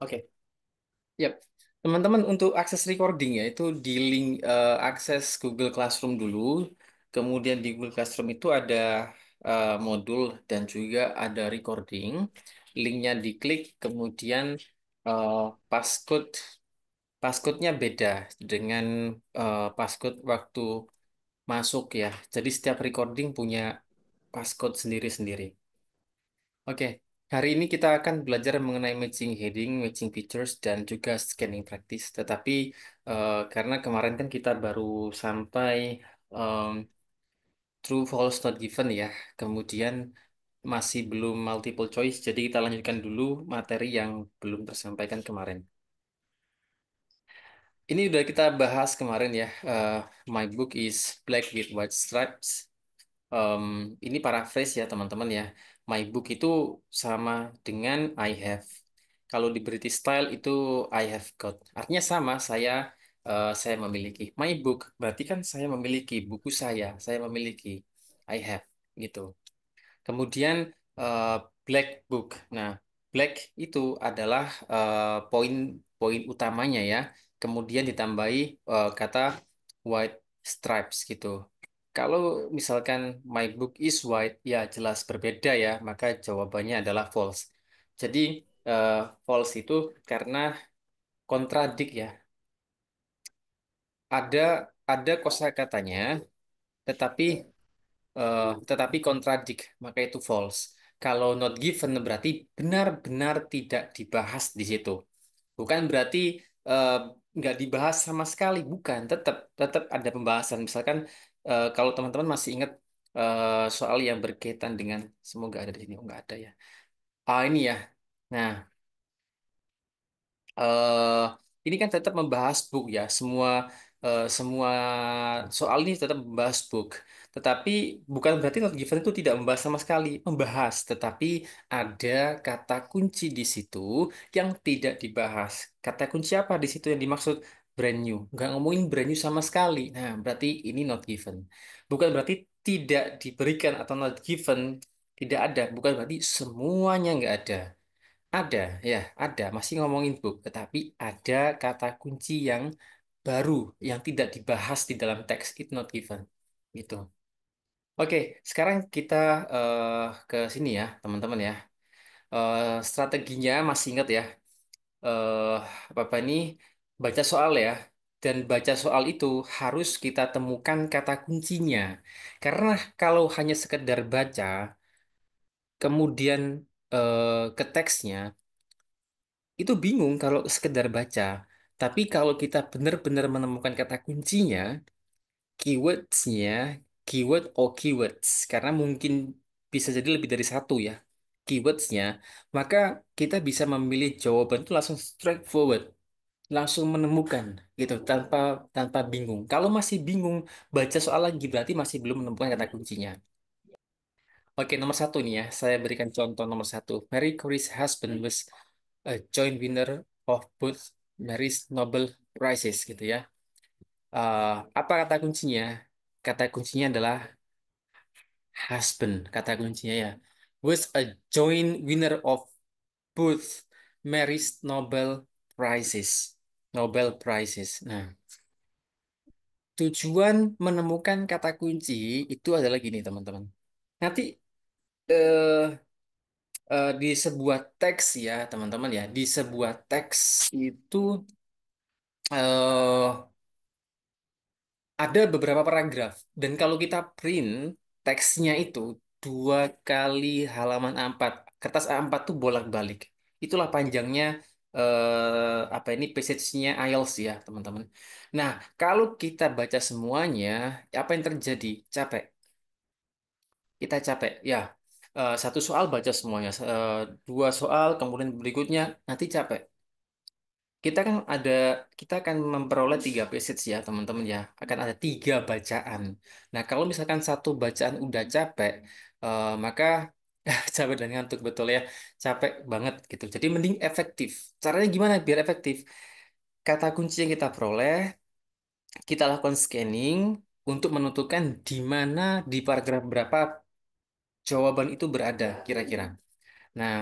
Oke, yap. Teman-teman untuk akses recording ya itu di link akses Google Classroom dulu. Kemudian di Google Classroom itu ada modul dan juga ada recording. Linknya diklik, kemudian eh, passcode passcode-nya beda dengan passcode waktu masuk ya. Jadi setiap recording punya passcode sendiri-sendiri. Oke, hari ini kita akan belajar mengenai matching heading, matching features, dan juga scanning practice. Tetapi karena kemarin kan kita baru sampai em, true, false, not given ya. Kemudian masih belum multiple choice, jadi kita lanjutkan dulu materi yang belum tersampaikan kemarin. Ini udah kita bahas kemarin ya. My book is black with white stripes. Em, ini paraphrase ya teman-teman ya. My book itu sama dengan I have. Kalau di British style itu I have got. Artinya sama, saya memiliki. My book berarti kan saya memiliki buku saya memiliki. I have gitu. Kemudian eh, black book. Nah, black itu adalah poin-poin utamanya ya. Kemudian ditambahi kata white stripes gitu. Kalau misalkan my book is white, ya jelas berbeda ya, maka jawabannya adalah false. Jadi eh, false itu karena kontradik ya. Ada ada kosakatanya, tetapi tetapi kontradik, maka itu false. Kalau not given berarti benar-benar tidak dibahas di situ. Bukan berarti eh, nggak dibahas sama sekali, bukan. Tetap tetap ada pembahasan. Misalkan kalau teman-teman masih ingat soal yang berkaitan dengan semoga ada di sini, oh nggak ada ya. Ah ini ya. Nah, eh ini kan tetap membahas book ya. Semua soal ini tetap membahas book. Tetapi bukan berarti not given itu tidak membahas sama sekali. Membahas, tetapi ada kata kunci di situ yang tidak dibahas. Kata kunci apa di situ yang dimaksud? Brand new. Nggak ngomongin brand new sama sekali. Nah, berarti ini not given. Bukan berarti tidak diberikan atau not given. Tidak ada. Bukan berarti semuanya nggak ada. Ada, ya, ada. Masih ngomongin book, tetapi ada kata kunci yang baru, yang tidak dibahas di dalam teks it not given. Gitu. Oke, sekarang kita ke sini ya, teman-teman ya. Strateginya masih ingat ya, eh apa ini? Baca soal ya. Dan baca soal itu harus kita temukan kata kuncinya. Karena kalau hanya sekedar baca, kemudian ke teksnya, itu bingung kalau sekedar baca. Tapi kalau kita benar-benar menemukan kata kuncinya, keywordsnya, keyword or keywords, karena mungkin bisa jadi lebih dari satu ya, keywordsnya, maka kita bisa memilih jawaban itu langsung straightforward, langsung menemukan gitu, tanpa tanpa bingung. Kalau masih bingung, baca soal lagi berarti masih belum menemukan kata kuncinya. Oke, nomor satu nih ya, saya berikan contoh nomor satu. Marie Curie's husband was a joint winner of both Mary's Nobel Prizes gitu ya. Eh, apa kata kuncinya? Kata kuncinya adalah husband. Kata kuncinya ya. Was a joint winner of both Mary's Nobel Prizes. Nobel Prizes. Nah, tujuan menemukan kata kunci itu adalah gini, teman-teman. Nanti eh, di sebuah teks ya, teman-teman ya, di sebuah teks itu ada beberapa paragraf dan kalau kita print teksnya itu 2 kali halaman A4, kertas A4 tuh bolak-balik. Itulah panjangnya apa ini passage-nya IELTS ya teman-teman. Nah, kalau kita baca semuanya, apa yang terjadi? Capek. Kita capek. Ya, satu soal baca semuanya, 2 soal kemudian berikutnya nanti capek. Kita kan ada, kita akan memperoleh 3 passage ya teman-teman ya. Akan ada 3 bacaan. Nah kalau misalkan satu bacaan udah capek, maka capek dan ngantuk betul ya. Capek banget gitu. Jadi mending efektif. Caranya gimana biar efektif? Kata kunci yang kita peroleh, kita lakukan scanning untuk menentukan di mana di paragraf berapa jawaban itu berada kira-kira. Nah,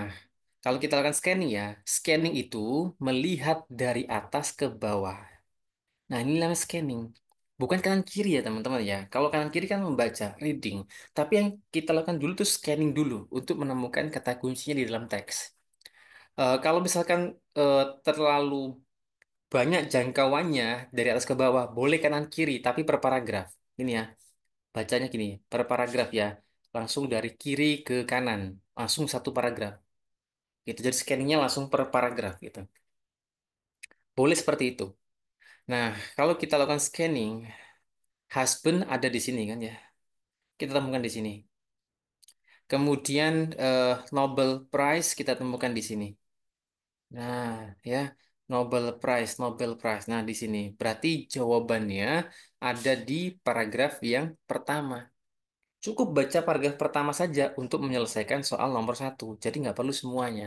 Kalau kita lakukan scanning ya, scanning itu melihat dari atas ke bawah. Nah, ini namanya scanning. Bukan kanan kiri ya, teman-teman ya. Kalau kanan kiri kan membaca, reading. Tapi yang kita lakukan dulu tuh scanning dulu untuk menemukan kata kuncinya di dalam teks. Kalau misalkan terlalu banyak jangkauannya dari atas ke bawah, boleh kanan kiri, tapi per paragraf. Ini ya, bacanya gini, per paragraf ya. Langsung dari kiri ke kanan, langsung satu paragraf. Gitu. Jadi scanningnya langsung per paragraf gitu. Boleh seperti itu. Nah, kalau kita lakukan scanning, husband ada di sini kan ya. Kita temukan di sini. Kemudian Nobel Prize kita temukan di sini. Nah, ya, Nobel Prize, Nobel Prize. Nah, di sini. Berarti jawabannya ada di paragraf yang pertama. Cukup baca paragraf pertama saja untuk menyelesaikan soal nomor satu. Jadi nggak perlu semuanya.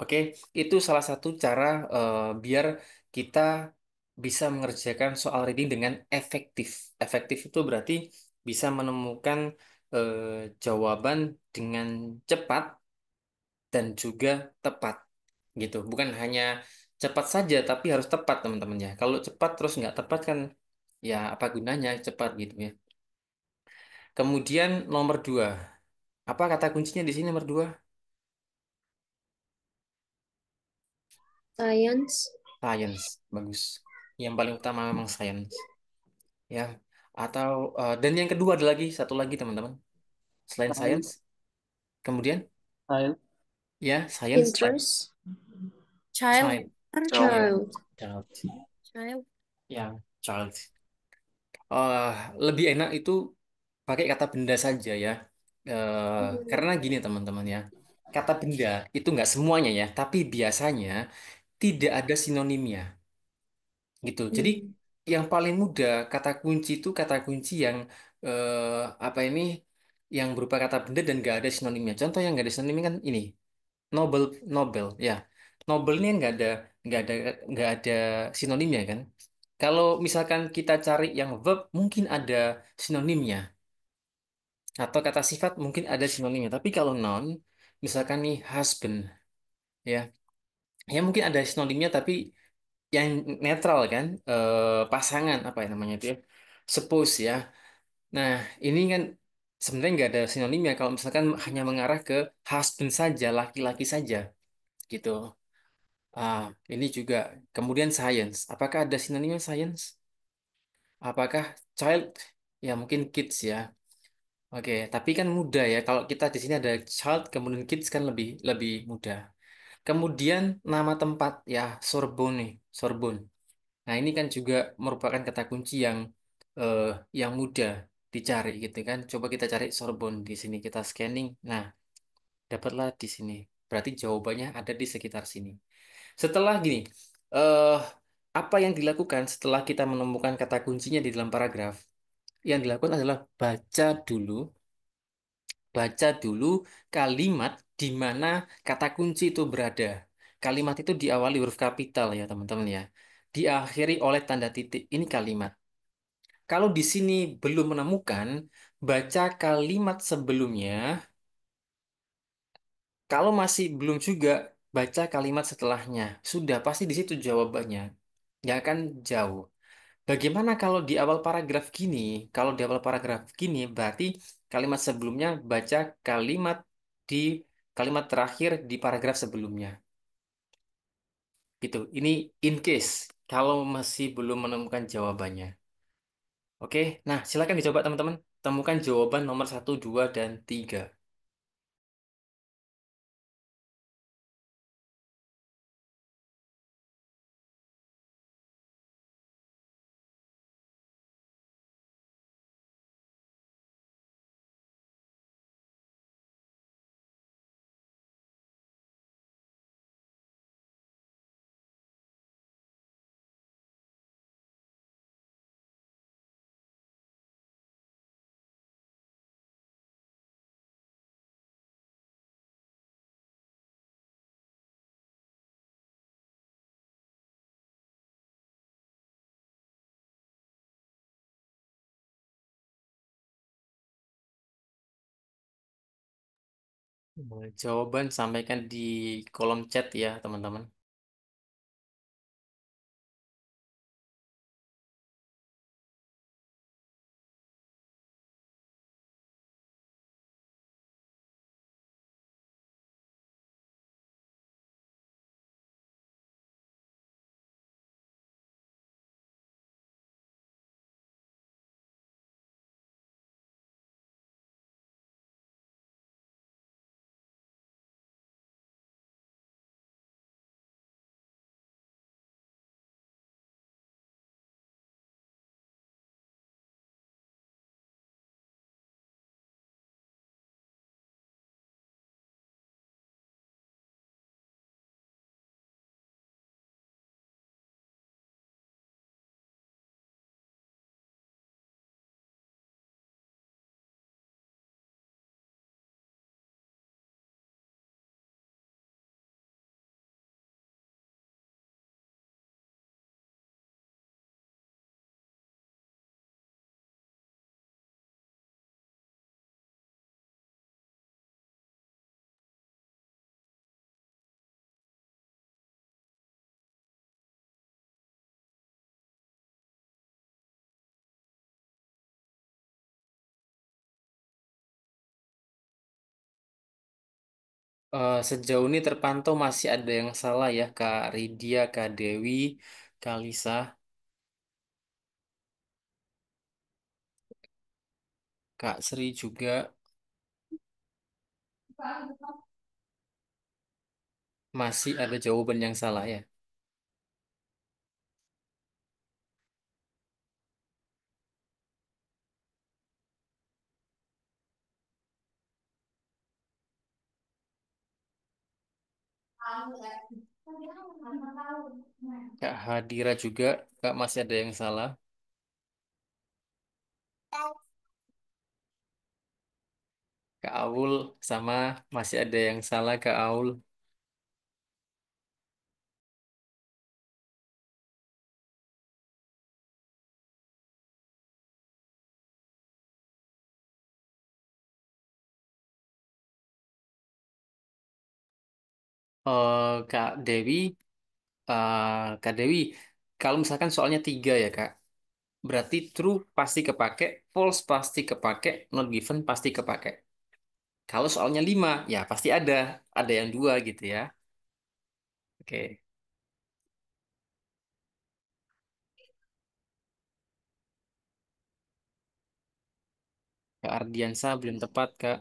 Oke, itu salah satu cara biar kita bisa mengerjakan soal reading dengan efektif. Efektif itu berarti bisa menemukan eh, jawaban dengan cepat dan juga tepat, gitu. Bukan hanya cepat saja, tapi harus tepat, teman-teman ya. Kalau cepat terus nggak tepat kan, ya apa gunanya cepat gitu ya. Kemudian nomor dua, apa kata kuncinya di sini nomor dua? Science. Science, bagus. Yang paling utama memang science. Ya, atau dan yang kedua ada lagi satu lagi teman-teman, selain science, Science, kemudian science, ya science selain Interest. Child. child, child, ya Child. child, Child. ya child. Eh, Lebih enak itu pakai kata benda saja ya. Karena gini teman-teman ya, kata benda itu nggak semuanya ya, tapi biasanya tidak ada sinonimnya gitu. Jadi Hmm. yang paling mudah kata kunci itu kata kunci yang apa ini, yang berupa kata benda dan nggak ada sinonimnya. Contoh yang nggak ada sinonimnya kan ini, Nobel, Nobel ya. Nobel ini nggak ada nggak ada sinonimnya kan. Kalau misalkan kita cari yang verb mungkin ada sinonimnya, atau kata sifat mungkin ada sinonimnya. Tapi kalau noun, misalkan nih husband ya, ya mungkin ada sinonimnya tapi yang netral kan, pasangan apa ya namanya itu ya, suppose ya. Nah, ini kan sebenarnya nggak ada sinonimnya kalau misalkan hanya mengarah ke husband saja, laki-laki saja gitu. Ah, ini juga. Kemudian science. Apakah ada sinonimnya science? Apakah child? Ya mungkin kids ya. Oke, tapi kan mudah ya. Kalau kita di sini ada child, kemudian kids kan lebih lebih mudah. Kemudian nama tempat ya Sorbonne, Sorbonne. Nah, ini kan juga merupakan kata kunci eh, yang mudah dicari gitu kan. Coba kita cari Sorbonne di sini, kita scanning. Nah, dapatlah di sini. Berarti jawabannya ada di sekitar sini. Setelah gini, eh apa yang dilakukan setelah kita menemukan kata kuncinya di dalam paragraf? Yang dilakukan adalah baca dulu kalimat di mana kata kunci itu berada. Kalimat itu diawali huruf kapital ya teman-teman ya. Diakhiri oleh tanda titik. Ini kalimat. Kalau di sini belum menemukan, baca kalimat sebelumnya. Kalau masih belum juga, baca kalimat setelahnya. Sudah, pasti di situ jawabannya. Nggak akan jauh. Bagaimana kalau di awal paragraf gini? Kalau di awal paragraf gini, berarti kalimat sebelumnya baca kalimat di kalimat terakhir di paragraf sebelumnya. Gitu. Ini in case kalau masih belum menemukan jawabannya. Oke, nah silakan dicoba teman-teman. Temukan jawaban nomor satu, 2, dan 3. Jawaban sampaikan di kolom chat ya, teman-teman. Sejauh ini terpantau masih ada yang salah ya, Kak Ridia, Kak Dewi, Kak Lisa, Kak Sri juga masih ada jawaban yang salah ya. Kak Hadira juga, Kak masih ada yang salah. Kak Aul sama masih ada yang salah, Kak Aul. Kak Dewi, eh, Kak Dewi, kalau misalkan soalnya tiga ya Kak, berarti true pasti kepake, false pasti kepake, not given pasti kepake. Kalau soalnya lima, ya pasti ada yang dua gitu ya. Oke, Kak Ardiansa belum tepat Kak.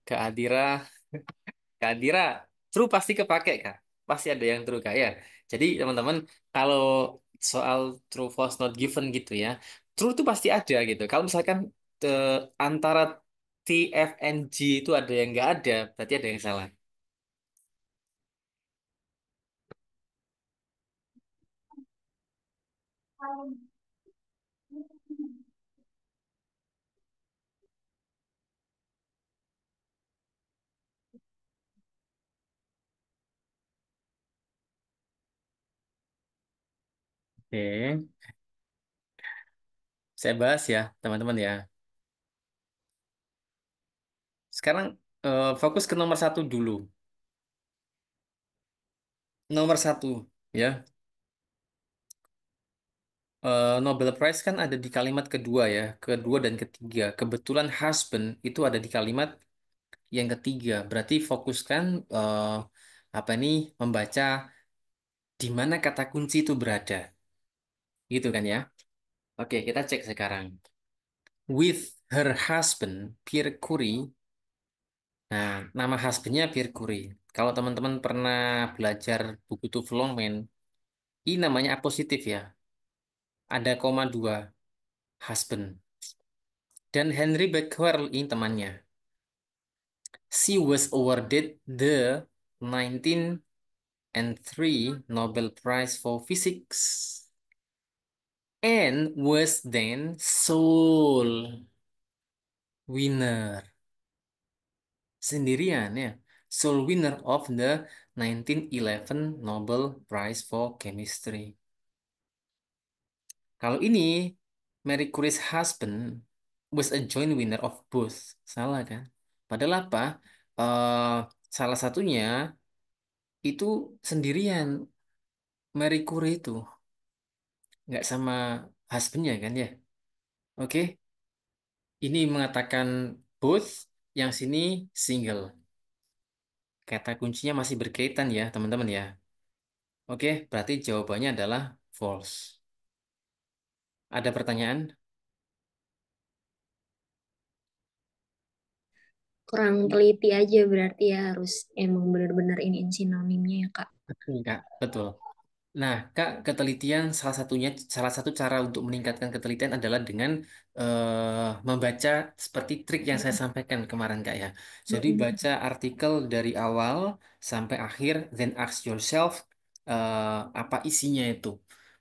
Kak Adira, Kak Adira, true pasti kepake Kak. Pasti ada yang true Kak ya. Jadi teman-teman, kalau soal true false not given gitu ya, true itu pasti ada gitu. Kalau misalkan antara T, F, N, G itu ada yang nggak ada, berarti ada yang salah. Oke, saya bahas ya teman-teman ya. Sekarang fokus ke nomor satu dulu. Nomor satu ya. Nobel Prize kan ada di kalimat kedua ya, kedua dan ketiga. Kebetulan husband itu ada di kalimat yang ketiga. Berarti fokuskan apa nih membaca di mana kata kunci itu berada, gitu kan ya? Oke, kita cek sekarang. With her husband Pierre Curie. Nah, nama husbandnya Pierre Curie. Kalau teman-teman pernah belajar buku Tufflongmen, ini namanya apositif ya. Ada koma dua husband. Dan Henry Becquerel ini temannya. She was awarded the 1903 Nobel Prize for Physics and was then sole winner sendirian ya, sole winner of the 1911 Nobel Prize for Chemistry. Kalau ini Marie Curie's husband was a joint winner of both. Salah kan? Padahal apa? eh salah satunya itu sendirian, Marie Curie itu nggak sama husbandnya kan ya. Oke, ini mengatakan both, yang sini single. Kata kuncinya masih berkaitan ya teman-teman ya. Oke, berarti jawabannya adalah false. Ada pertanyaan? Kurang teliti aja berarti ya harus emang bener-bener ini sinonimnya ya Kak. Enggak, betul. Nah, Kak, ketelitian salah satunya, salah satu cara untuk meningkatkan ketelitian adalah dengan membaca seperti trik yang saya sampaikan kemarin, Kak ya. Jadi Mm-mm. baca artikel dari awal sampai akhir, then ask yourself apa isinya itu,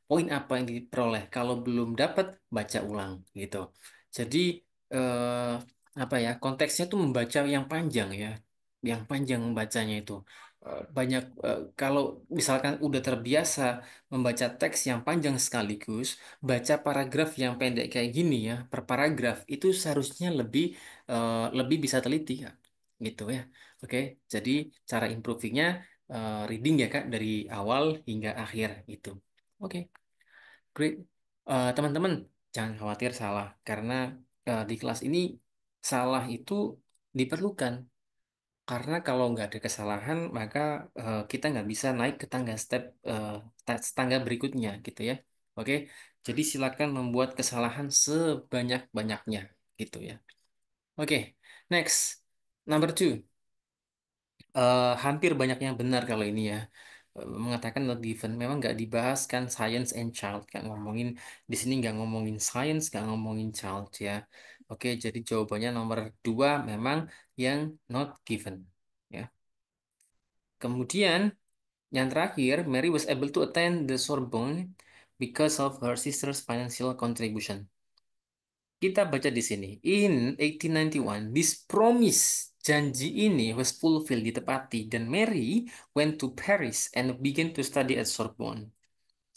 poin apa yang diperoleh. Kalau belum dapat, baca ulang gitu. Jadi eh, apa ya? Konteksnya tuh membaca yang panjang ya, yang panjang membacanya itu. Banyak kalau misalkan udah terbiasa membaca teks yang panjang sekaligus, baca paragraf yang pendek kayak gini ya, per paragraf itu seharusnya lebih bisa teliti Kak. Gitu ya. Oke, jadi cara improvingnya reading ya Kak dari awal hingga akhir itu. Oke, great. Teman-teman jangan khawatir salah karena di kelas ini salah itu diperlukan. Karena kalau nggak ada kesalahan, maka kita nggak bisa naik ke tangga tangga berikutnya, gitu ya. Oke, jadi silakan membuat kesalahan sebanyak-banyaknya, gitu ya. Oke, next, number two. Hampir banyak yang benar kalau ini ya. Mengatakan not given, memang nggak dibahas kan science and child, nggak ngomongin di sini nggak ngomongin science, nggak ngomongin child ya. Oke, jadi jawabannya nomor dua memang yang not given. Ya. Kemudian yang terakhir, Mary was able to attend the Sorbonne because of her sister's financial contribution. Kita baca di sini. In 1891, this promise, janji ini was fulfilled, ditepati, dan Mary went to Paris and began to study at Sorbonne.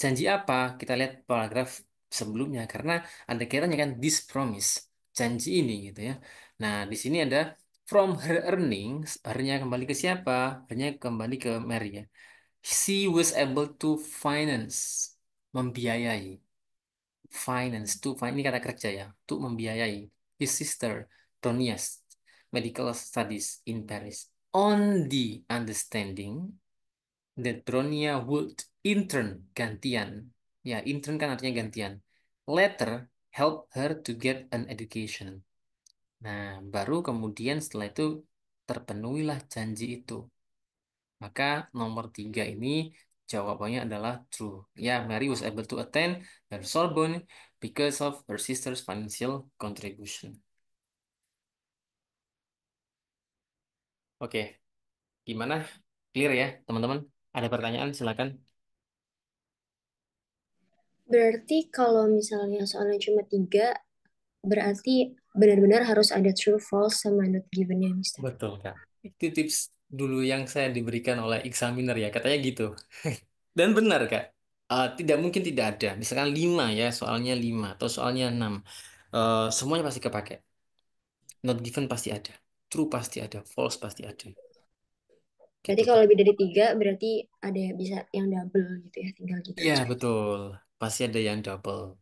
Janji apa? Kita lihat paragraf sebelumnya karena ada kaitannya kan this promise, janji ini gitu ya. Nah, di sini ada from her earnings, her-nya kembali ke siapa? Her-nya kembali ke Mary ya. She was able to finance, membiayai. Finance, ini kata kerja ya, untuk membiayai his sister, Donia's medical studies in Paris. On the understanding that Dronia would intern, gantian. Ya, intern kan artinya gantian. Later, help her to get an education. Nah, baru kemudian setelah itu terpenuhilah janji itu. Maka nomor tiga ini jawabannya adalah true. Ya, Mary was able to attend the Sorbonne because of her sister's financial contribution. Oke, gimana? Clear ya, teman-teman? Ada pertanyaan? Silakan. Berarti kalau misalnya soalnya cuma tiga, berarti benar-benar harus ada true, false, sama not given-nya, Mister. Betul, Kak. Itu tips dulu yang saya diberikan oleh examiner ya, katanya gitu. Dan benar, Kak. Tidak mungkin tidak ada. Misalkan 5 ya, soalnya 5 atau soalnya 6. Semuanya pasti kepake. Not given pasti ada. True pasti ada. False pasti ada. Berarti Gitu, kalau Kak. lebih dari tiga, berarti ada bisa yang double gitu ya, tinggal kita Iya, cek. betul. Pasti ada yang double.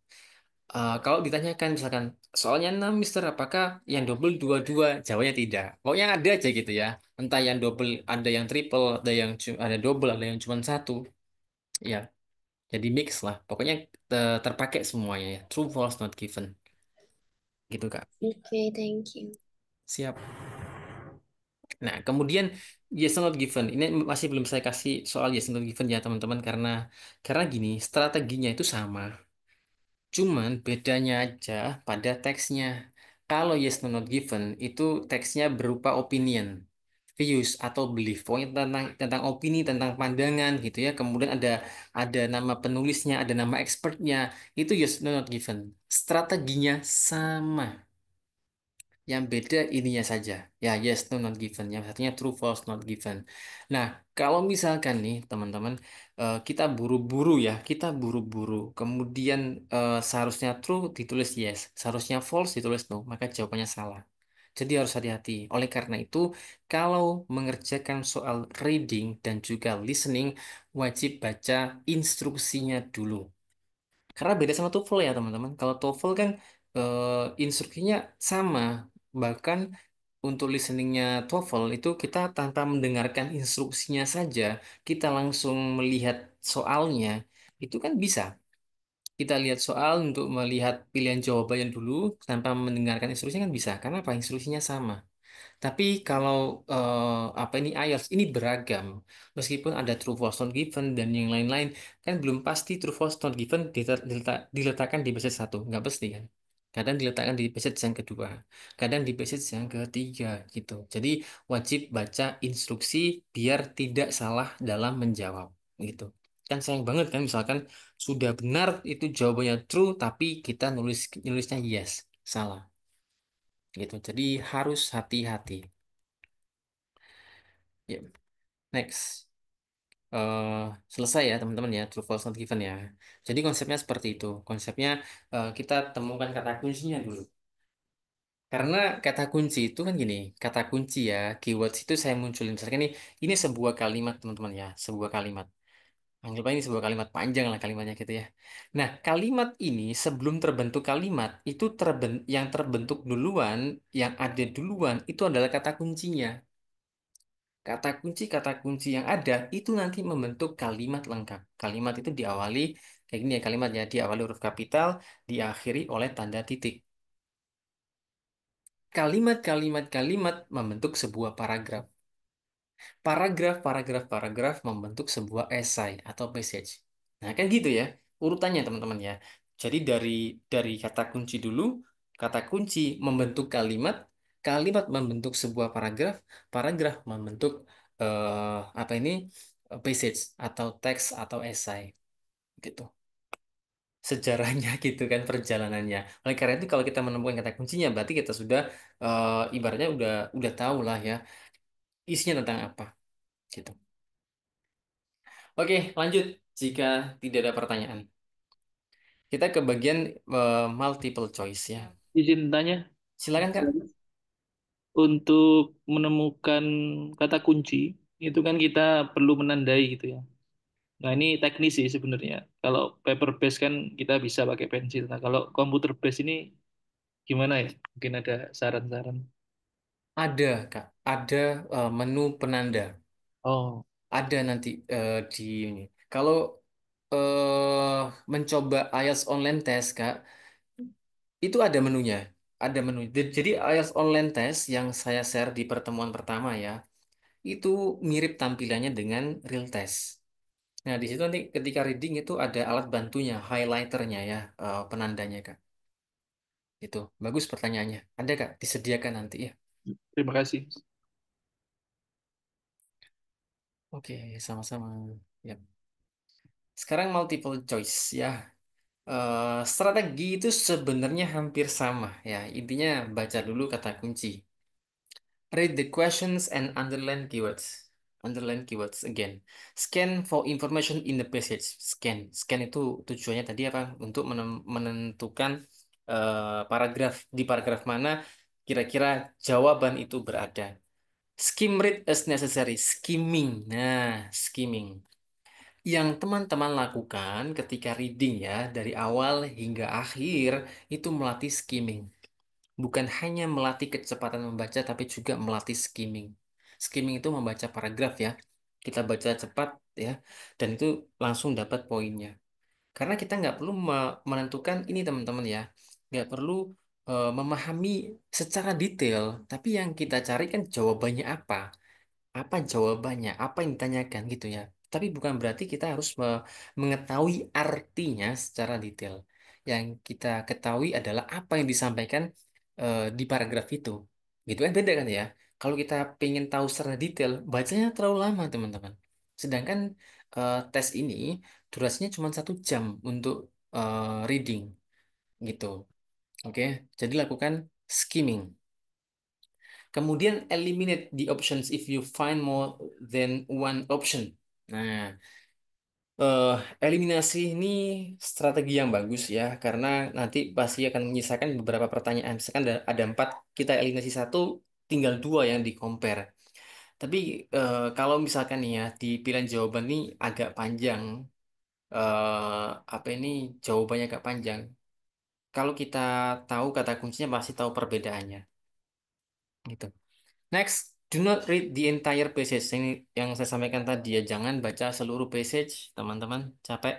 Kalau ditanyakan misalkan soalnya 6 Mister, apakah yang double dua-dua? Jawabnya tidak. Pokoknya ada aja gitu ya. Entah yang double, ada yang triple, ada double, ada yang cuma satu. Ya, jadi mix lah. Pokoknya terpakai semuanya ya. True, false, not given. Gitu, Kak. Oke, thank you. Siap. Nah, kemudian yes or not given. Ini masih belum saya kasih soal yes or not given ya, teman-teman, karena gini, strateginya itu sama. Cuman bedanya aja pada teksnya. Kalau yes no not given itu teksnya berupa opinion, views atau belief. Pokoknya tentang tentang opini, tentang pandangan gitu ya. Kemudian ada nama penulisnya, ada nama expertnya. Itu yes no not given. Strateginya sama. Yang beda ininya saja. Ya, yes, no, not given. Yang satunya true, false, not given. Nah, kalau misalkan nih, teman-teman, kita buru-buru ya, kita buru-buru. Kemudian seharusnya true ditulis yes, seharusnya false ditulis no, maka jawabannya salah. Jadi harus hati-hati. Oleh karena itu, kalau mengerjakan soal reading dan juga listening, wajib baca instruksinya dulu. Karena beda sama TOEFL ya teman-teman. Kalau TOEFL kan instruksinya sama. Bahkan untuk listeningnya TOEFL itu kita tanpa mendengarkan instruksinya saja, kita langsung melihat soalnya, itu kan bisa. Kita lihat soal untuk melihat pilihan jawabannya dulu tanpa mendengarkan instruksinya kan bisa. Karena apa? Instruksinya sama. Tapi kalau apa ini IELTS ini beragam. Meskipun ada true false not given dan yang lain-lain, kan belum pasti true false not given diletakkan di passage satu, nggak pasti kan. Kadang diletakkan di passage yang kedua, kadang di passage yang ketiga gitu. Jadi wajib baca instruksi biar tidak salah dalam menjawab gitu. Kan sayang banget kan misalkan sudah benar itu jawabannya true tapi kita nulisnya yes, salah gitu. Jadi harus hati-hati. Ya, next. eh Selesai ya teman-teman ya, true false not given ya. Jadi konsepnya seperti itu. Konsepnya kita temukan kata kuncinya dulu. Karena kata kunci itu kan gini, kata kunci ya, keywords itu saya munculin. Misalkan ini sebuah kalimat teman-teman ya, sebuah kalimat. Anggap aja ini sebuah kalimat panjang lah kalimatnya gitu ya. Nah, kalimat ini sebelum terbentuk kalimat itu yang terbentuk duluan, yang ada duluan itu adalah kata kuncinya. Kata kunci yang ada itu nanti membentuk kalimat lengkap. Kalimat itu diawali kayak gini ya kalimatnya diawali huruf kapital, diakhiri oleh tanda titik. Kalimat membentuk sebuah paragraf. Paragraf membentuk sebuah esai atau passage. Nah, kan gitu ya urutannya teman-teman ya. Jadi dari kata kunci dulu, kata kunci membentuk kalimat, kalimat membentuk sebuah paragraf, paragraf membentuk apa ini passage atau teks atau esai gitu. Sejarahnya gitu kan perjalanannya. Oleh karena itu kalau kita menemukan kata kuncinya berarti kita sudah ibaratnya udah tahu lah ya isinya tentang apa gitu. Oke, lanjut. Jika tidak ada pertanyaan, kita ke bagian multiple choice ya. Izin tanya, Silakan Kak. untuk menemukan kata kunci itu kan kita perlu menandai gitu ya. Nah ini teknis sih sebenarnya. Kalau paper base kan kita bisa pakai pensil. Nah kalau komputer base ini gimana ya? Mungkin ada saran-saran. Ada Kak, ada menu penanda. Oh, Ada nanti di ini. Kalau mencoba IELTS online test Kak, itu ada menunya. Ada menu. Jadi IELTS online test yang saya share di pertemuan pertama ya, itu mirip tampilannya dengan real test. Nah, di situ nanti ketika reading itu ada alat bantunya, highlighternya ya, penandanya Kak. Itu bagus pertanyaannya. Ada Kak, disediakan nanti ya. terima kasih. Oke, sama-sama. Ya. Sekarang multiple choice ya. Strategi itu sebenarnya hampir sama ya. Intinya baca dulu kata kunci. Read the questions and underline keywords. Underline keywords again. Scan for information in the passage. Scan. Scan itu tujuannya tadi apa? Untuk menentukan paragraf di paragraf mana kira-kira jawaban itu berada. Skim read as necessary. Skimming. Nah, skimming. Yang teman-teman lakukan ketika reading ya, dari awal hingga akhir itu melatih skimming. Bukan hanya melatih kecepatan membaca, tapi juga melatih skimming. Skimming itu membaca paragraf ya. Kita baca cepat ya, dan itu langsung dapat poinnya. Karena kita nggak perlu menentukan ini teman-teman ya. Nggak perlu memahami secara detail, tapi yang kita cari kan jawabannya apa jawabannya, apa yang ditanyakan gitu ya. Tapi bukan berarti kita harus mengetahui artinya secara detail. Yang kita ketahui adalah apa yang disampaikan di paragraf itu. Gitu kan beda kan ya. Kalau kita pengen tahu secara detail, bacanya terlalu lama teman-teman. Sedangkan tes ini durasinya cuma 1 jam untuk reading gitu. Oke, jadi lakukan skimming. Kemudian eliminate the options if you find more than one option. Nah, Eh, Eliminasi ini strategi yang bagus ya, karena nanti pasti akan menyisakan beberapa pertanyaan. Misalkan ada empat, kita eliminasi satu, tinggal dua yang di compare. Tapi kalau misalkan nih ya, di pilihan jawaban ini agak panjang, apa ini jawabannya agak panjang. Kalau kita tahu kata kuncinya pasti tahu perbedaannya, gitu. Next, do not read the entire passage. Ini yang saya sampaikan tadi ya, jangan baca seluruh passage, teman-teman. Capek.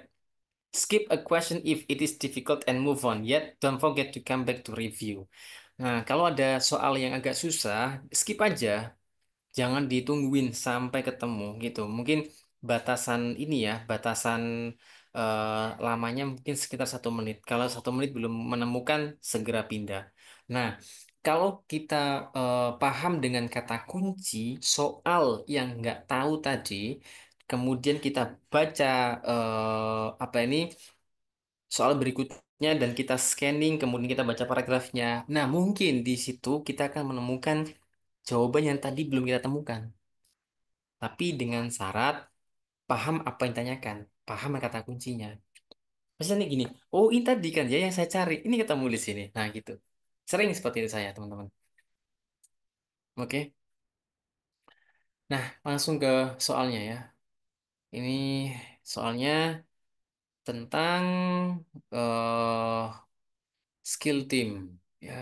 Skip a question if it is difficult and move on. Yet, don't forget to come back to review. Nah, kalau ada soal yang agak susah, skip aja. Jangan ditungguin sampai ketemu gitu. Mungkin batasan ini ya, batasan lamanya mungkin sekitar 1 menit. Kalau 1 menit belum menemukan, segera pindah. Nah, kalau kita paham dengan kata kunci soal yang nggak tahu tadi, kemudian kita baca apa ini soal berikutnya dan kita scanning, kemudian kita baca paragrafnya. Nah, mungkin di situ kita akan menemukan jawaban yang tadi belum kita temukan. Tapi dengan syarat paham apa yang ditanyakan, paham kata kuncinya. Misalnya gini, oh ini tadi kan ya yang saya cari, ini ketemu di sini. Nah gitu. Sering seperti itu saya, teman-teman. Oke. Nah, langsung ke soalnya ya. Ini soalnya tentang eh skill team. Ya,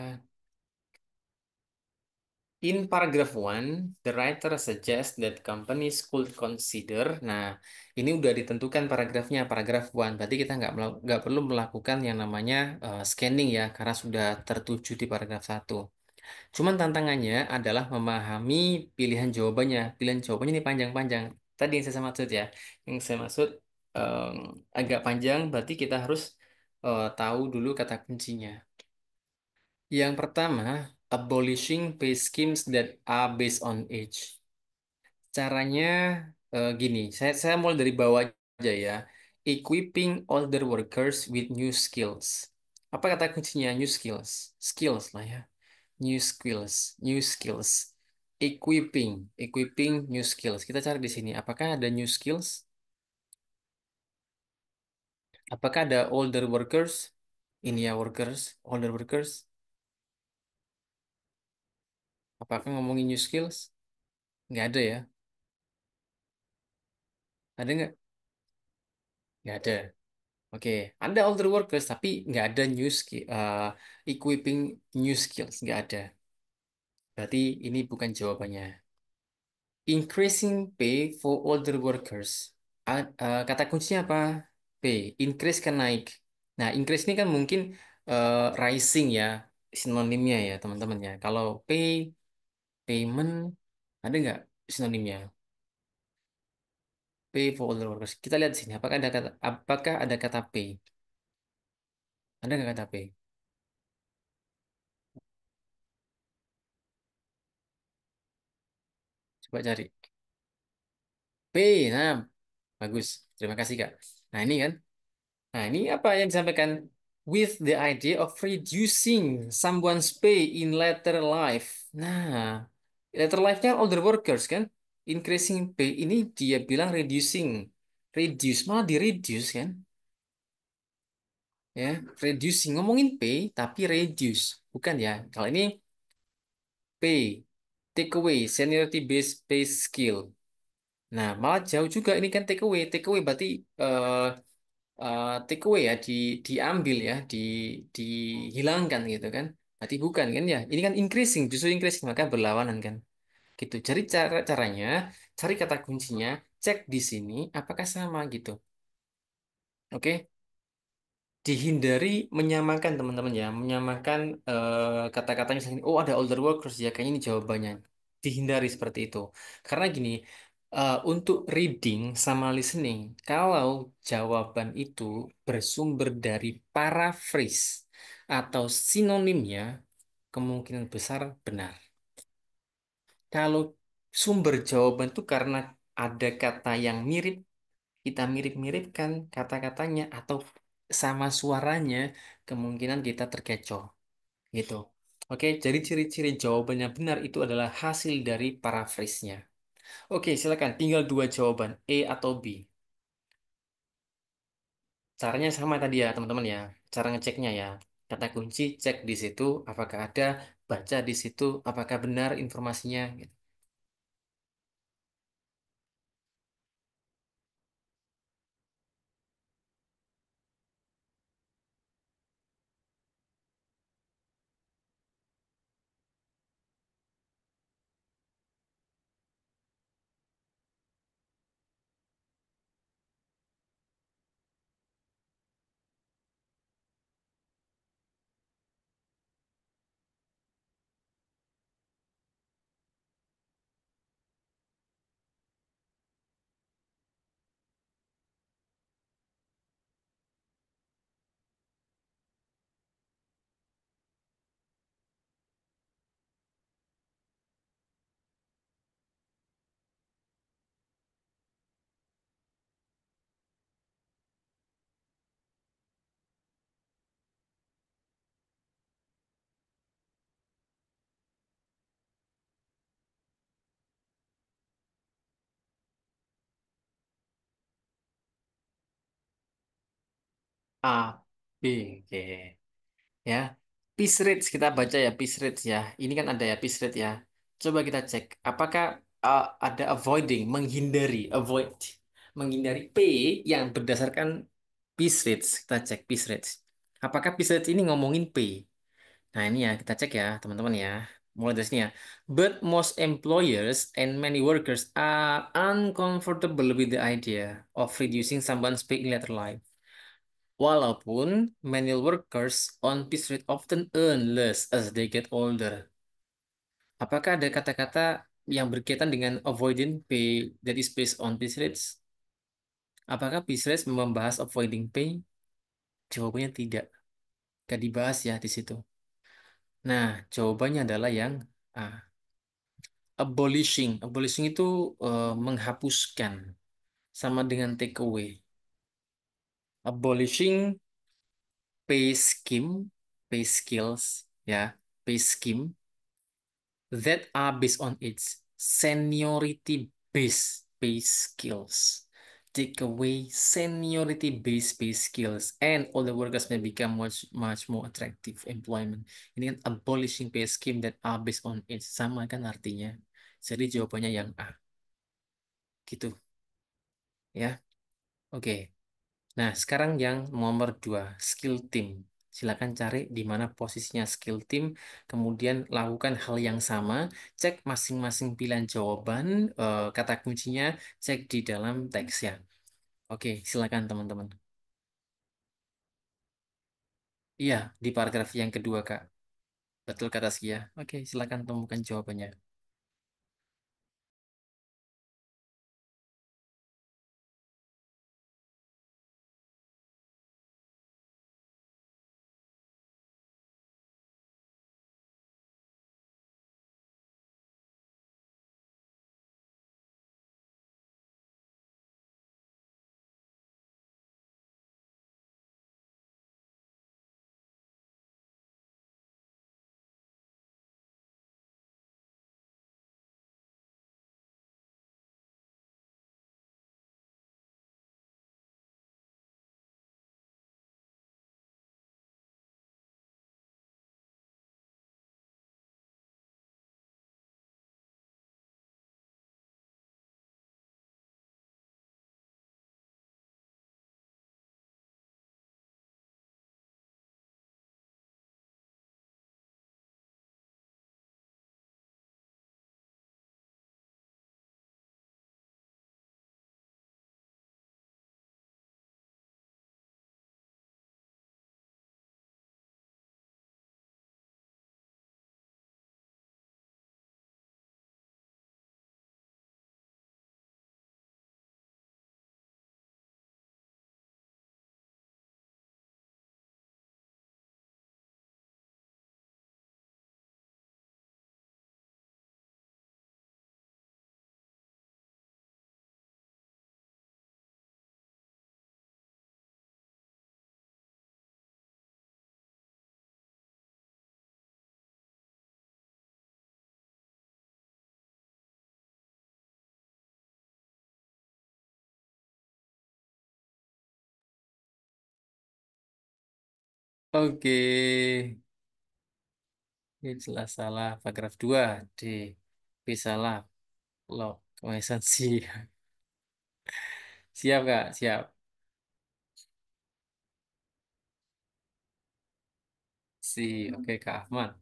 in paragraph one, the writer suggests that companies could consider. Nah, ini udah ditentukan paragrafnya, paragraf one. Berarti kita nggak perlu melakukan yang namanya scanning ya, karena sudah tertuju di paragraf satu. Cuman tantangannya adalah memahami pilihan jawabannya. Pilihan jawabannya ini panjang-panjang. Tadi yang saya maksud ya, yang saya maksud em, agak panjang. Berarti kita harus tahu dulu kata kuncinya. Yang pertama, abolishing pay schemes that are based on age. Caranya gini, saya mulai dari bawah aja ya. Equipping older workers with new skills. Apa kata kuncinya? New skills. Skills lah ya. New skills. New skills. Equipping new skills. Kita cari di sini. Apakah ada new skills? Apakah ada older workers? Ini ya workers, older workers. Apakah ngomongin new skills? Nggak ada ya. Ada nggak? Nggak ada. Oke, ada older workers tapi nggak ada new skill, equipping new skills nggak ada. Berarti ini bukan jawabannya. Increasing pay for older workers. Kata kuncinya apa? Pay. Increase kan naik. Nah, increase ini kan mungkin rising ya, sinonimnya ya teman-teman ya. Kalau pay, payment, ada nggak sinonimnya? Pay for older workers. Kita lihat di sini. Apakah ada kata pay? Ada nggak kata pay? Coba cari. P. Nah, bagus. Terima kasih, Kak. Nah, ini kan. Nah, ini apa yang disampaikan? With the idea of reducing someone's pay in later life. Nah, later life-nya older workers kan? Increasing pay ini dia bilang reducing. Reduce, malah di-reduce kan? Ya, reducing. Ngomongin pay, tapi reduce. Bukan ya. Kalau ini pay. Take away, seniority based pay skill. Nah, malah jauh juga ini kan take away. Take away berarti take away ya, diambil ya, dihilangkan gitu kan. Berarti bukan kan ya. Ini kan increasing, justru increasing maka berlawanan kan. Gitu. Jadi caranya cari kata kuncinya, cek di sini apakah sama gitu. Oke. Dihindari menyamakan teman-teman ya, menyamakan kata-katanya misalnya, oh ada older workers ya, kayaknya ini jawabannya. Dihindari seperti itu. Karena gini, untuk reading sama listening, kalau jawaban itu bersumber dari paraphrase atau sinonimnya, kemungkinan besar benar. Kalau sumber jawaban itu karena ada kata yang mirip, kita mirip-miripkan kata-katanya atau sama suaranya, kemungkinan kita terkecoh gitu. Oke, jadi ciri-ciri jawabannya benar itu adalah hasil dari paraphrase-nya. Oke, silakan tinggal dua jawaban, A atau B. Caranya sama tadi ya teman-teman ya. Cara ngeceknya ya. Kata kunci cek di situ apakah ada, baca di situ apakah benar informasinya gitu. A, B, oke. Ya. Piece rates kita baca ya piece rates ya. Ini kan ada ya piece rate ya. Coba kita cek apakah ada avoiding, menghindari, avoid, menghindari P yang berdasarkan piece rates. Kita cek piece rates. Apakah piece rates ini ngomongin P? Nah, ini ya kita cek ya, teman-teman ya. Mulai dari sini ya. But most employers and many workers are uncomfortable with the idea of reducing someone's pay in later life. Walaupun manual workers on piece rate often earn less as they get older. Apakah ada kata-kata yang berkaitan dengan avoiding pay that is based on piece rates? Apakah piece rates membahas avoiding pay? Jawabannya tidak. Gak dibahas ya di situ. Nah, jawabannya adalah yang A. Abolishing. Abolishing itu menghapuskan. Sama dengan take away. Abolishing pay scheme, pay skills, ya, pay scheme that are based on its seniority based pay skills. Take away seniority based pay skills and all the workers may become much more attractive employment. Ini kan abolishing pay scheme that are based on its, sama kan artinya. Jadi jawabannya yang A. Gitu ya. Oke. Nah, sekarang yang nomor dua, skill team. Silakan cari di mana posisinya skill team, kemudian lakukan hal yang sama, cek masing-masing pilihan jawaban, kata kuncinya, cek di dalam teks ya. Oke, silakan teman-teman. Iya, di paragraf yang kedua, Kak. Betul kata Skia. Oke, silakan temukan jawabannya. Oke. Ini jelas salah. Paragraf 2 D. B salah. Log. Kemesan C. Siap, Kak? Siap. C. Oke, Kak Ahmad.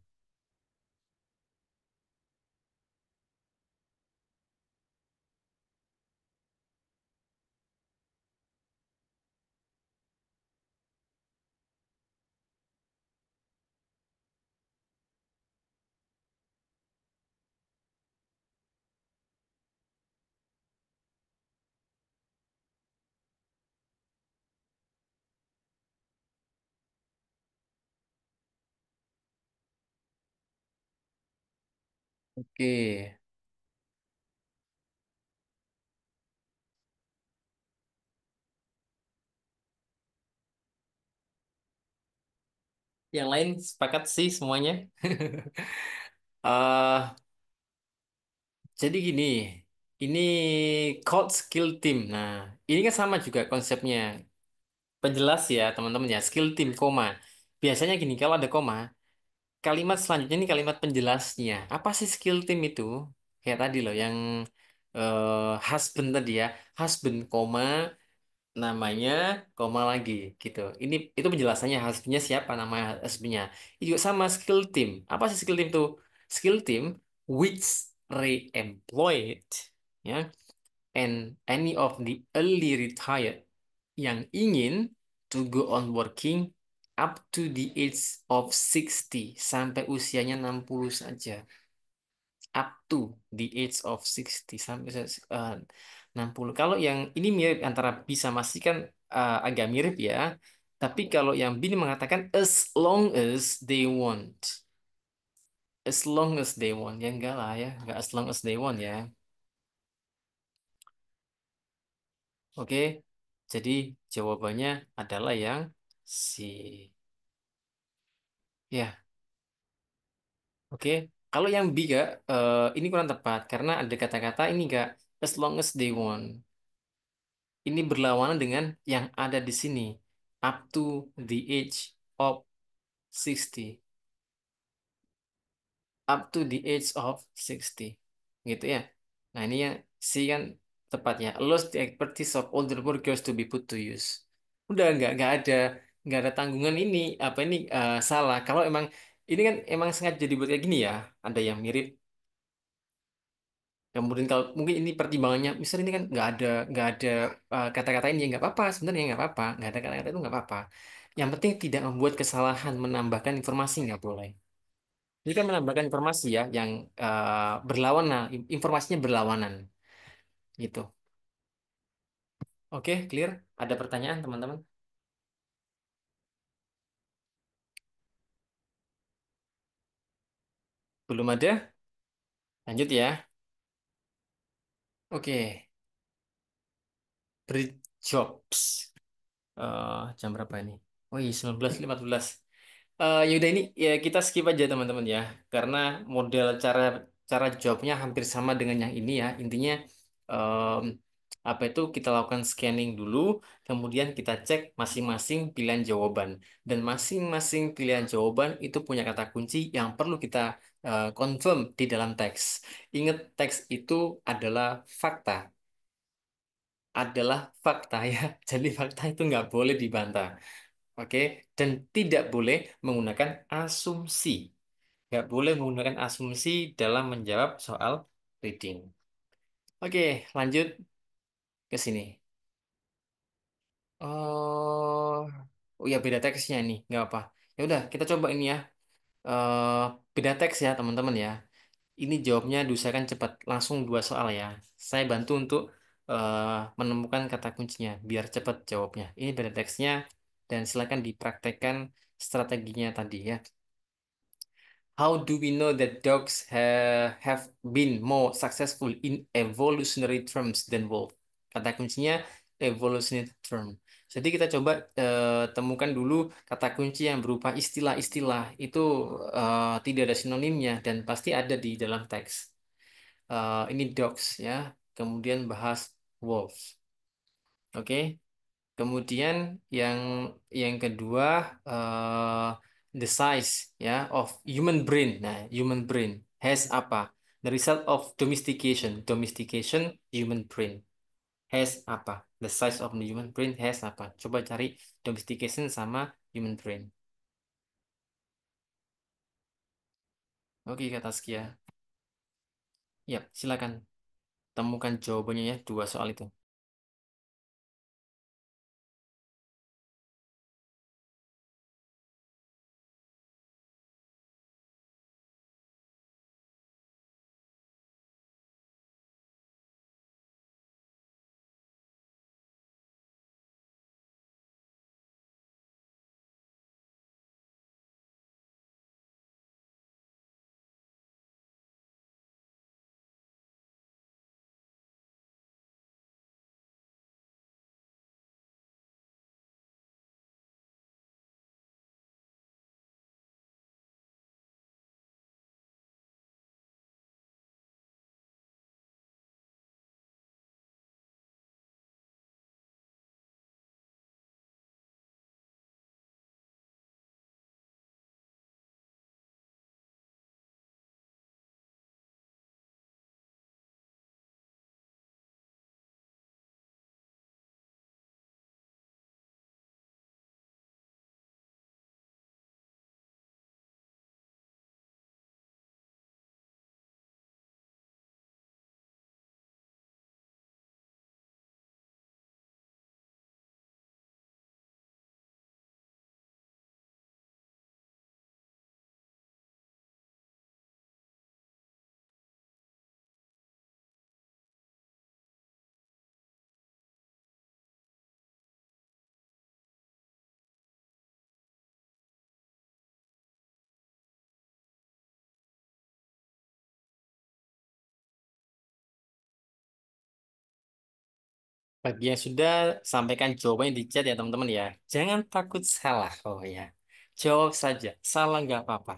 Oke. Yang lain sepakat sih semuanya. eh jadi gini, ini code skill team. Nah, ini kan sama juga konsepnya. Penjelas ya teman-teman ya, skill team, koma. Biasanya gini, kalau ada koma, kalimat selanjutnya ini kalimat penjelasnya. Apa sih skill team itu? Kayak tadi loh, yang husband tadi ya. Husband, koma, namanya, koma lagi gitu. Ini itu penjelasannya husbandnya siapa, nama husbandnya. Ini juga sama skill team. Apa sih skill team itu? Skill team which re-employed ya and any of the early retired yang ingin to go on working up to the age of 60 sampai usianya 60 saja. Up to the age of 60 sampai 60. Kalau yang ini mirip antara bisa masih kan agak mirip ya. Tapi kalau yang Bin mengatakan as long as they want. As long as they want. Ya enggak lah ya. Enggak as long as they want ya. Oke. Jadi jawabannya adalah yang C. Ya, oke. Kalau yang B gak, ini kurang tepat karena ada kata-kata ini gak as long as they want. Ini berlawanan dengan yang ada di sini. Up to the age of 60. Up to the age of 60. Gitu ya. Nah ini yang C kan tepatnya. Allows the expertise of older workers to be put to use. Udah nggak ada tanggungan ini apa ini salah. Kalau emang ini kan emang sengaja dibuat kayak gini ya. Ada yang mirip. Kemudian kalau mungkin ini pertimbangannya, misalnya ini kan nggak ada kata-kata ini ya nggak apa-apa, sebenarnya nggak apa-apa, nggak ada kata-kata itu nggak apa-apa. Yang penting tidak membuat kesalahan, menambahkan informasi nggak boleh. Ini kan menambahkan informasi ya, yang berlawanan, informasinya berlawanan, gitu. Oke, clear? Ada pertanyaan teman-teman? Belum ada? Lanjut ya. Oke, bridge jobs. Jam berapa ini? Oh iya, 19.15. Yaudah ini ya kita skip aja teman-teman ya, karena model cara cara jawabnya hampir sama dengan yang ini ya. Intinya em, apa itu kita lakukan scanning dulu, kemudian kita cek masing-masing pilihan jawaban dan masing-masing pilihan jawaban itu punya kata kunci yang perlu kita confirm di dalam teks. Ingat teks itu adalah fakta, adalah fakta ya. Jadi fakta itu nggak boleh dibantah. Oke, dan tidak boleh menggunakan asumsi. Nggak boleh menggunakan asumsi dalam menjawab soal reading. Oke, lanjut ke sini. Oh, oh ya beda teksnya nih, nggak apa. Ya udah, kita coba ini ya. eh Beda teks ya teman-teman ya. Ini jawabnya diusahakan cepat, langsung dua soal ya. Saya bantu untuk eh, menemukan kata kuncinya, biar cepat jawabnya. Ini beda teksnya, dan silakan dipraktekkan strateginya tadi ya. How do we know that dogs have been more successful in evolutionary terms than wolf? Kata kuncinya evolutionary term. Jadi kita coba temukan dulu kata kunci yang berupa istilah-istilah itu tidak ada sinonimnya dan pasti ada di dalam teks. Ini dogs ya, kemudian bahas wolves. Oke. Kemudian yang yang kedua eh, the size ya of human brain. Nah, human brain has apa? The result of domestication. Domestication human brain has apa? The size of the human brain has apa? Coba cari domestication sama human brain. Oke, kata Saskia. Ya, silakan temukan jawabannya ya dua soal itu. Bagi yang sudah sampaikan jawabannya di chat ya teman-teman ya. Jangan takut salah. Oh ya. Jawab saja. Salah nggak apa-apa.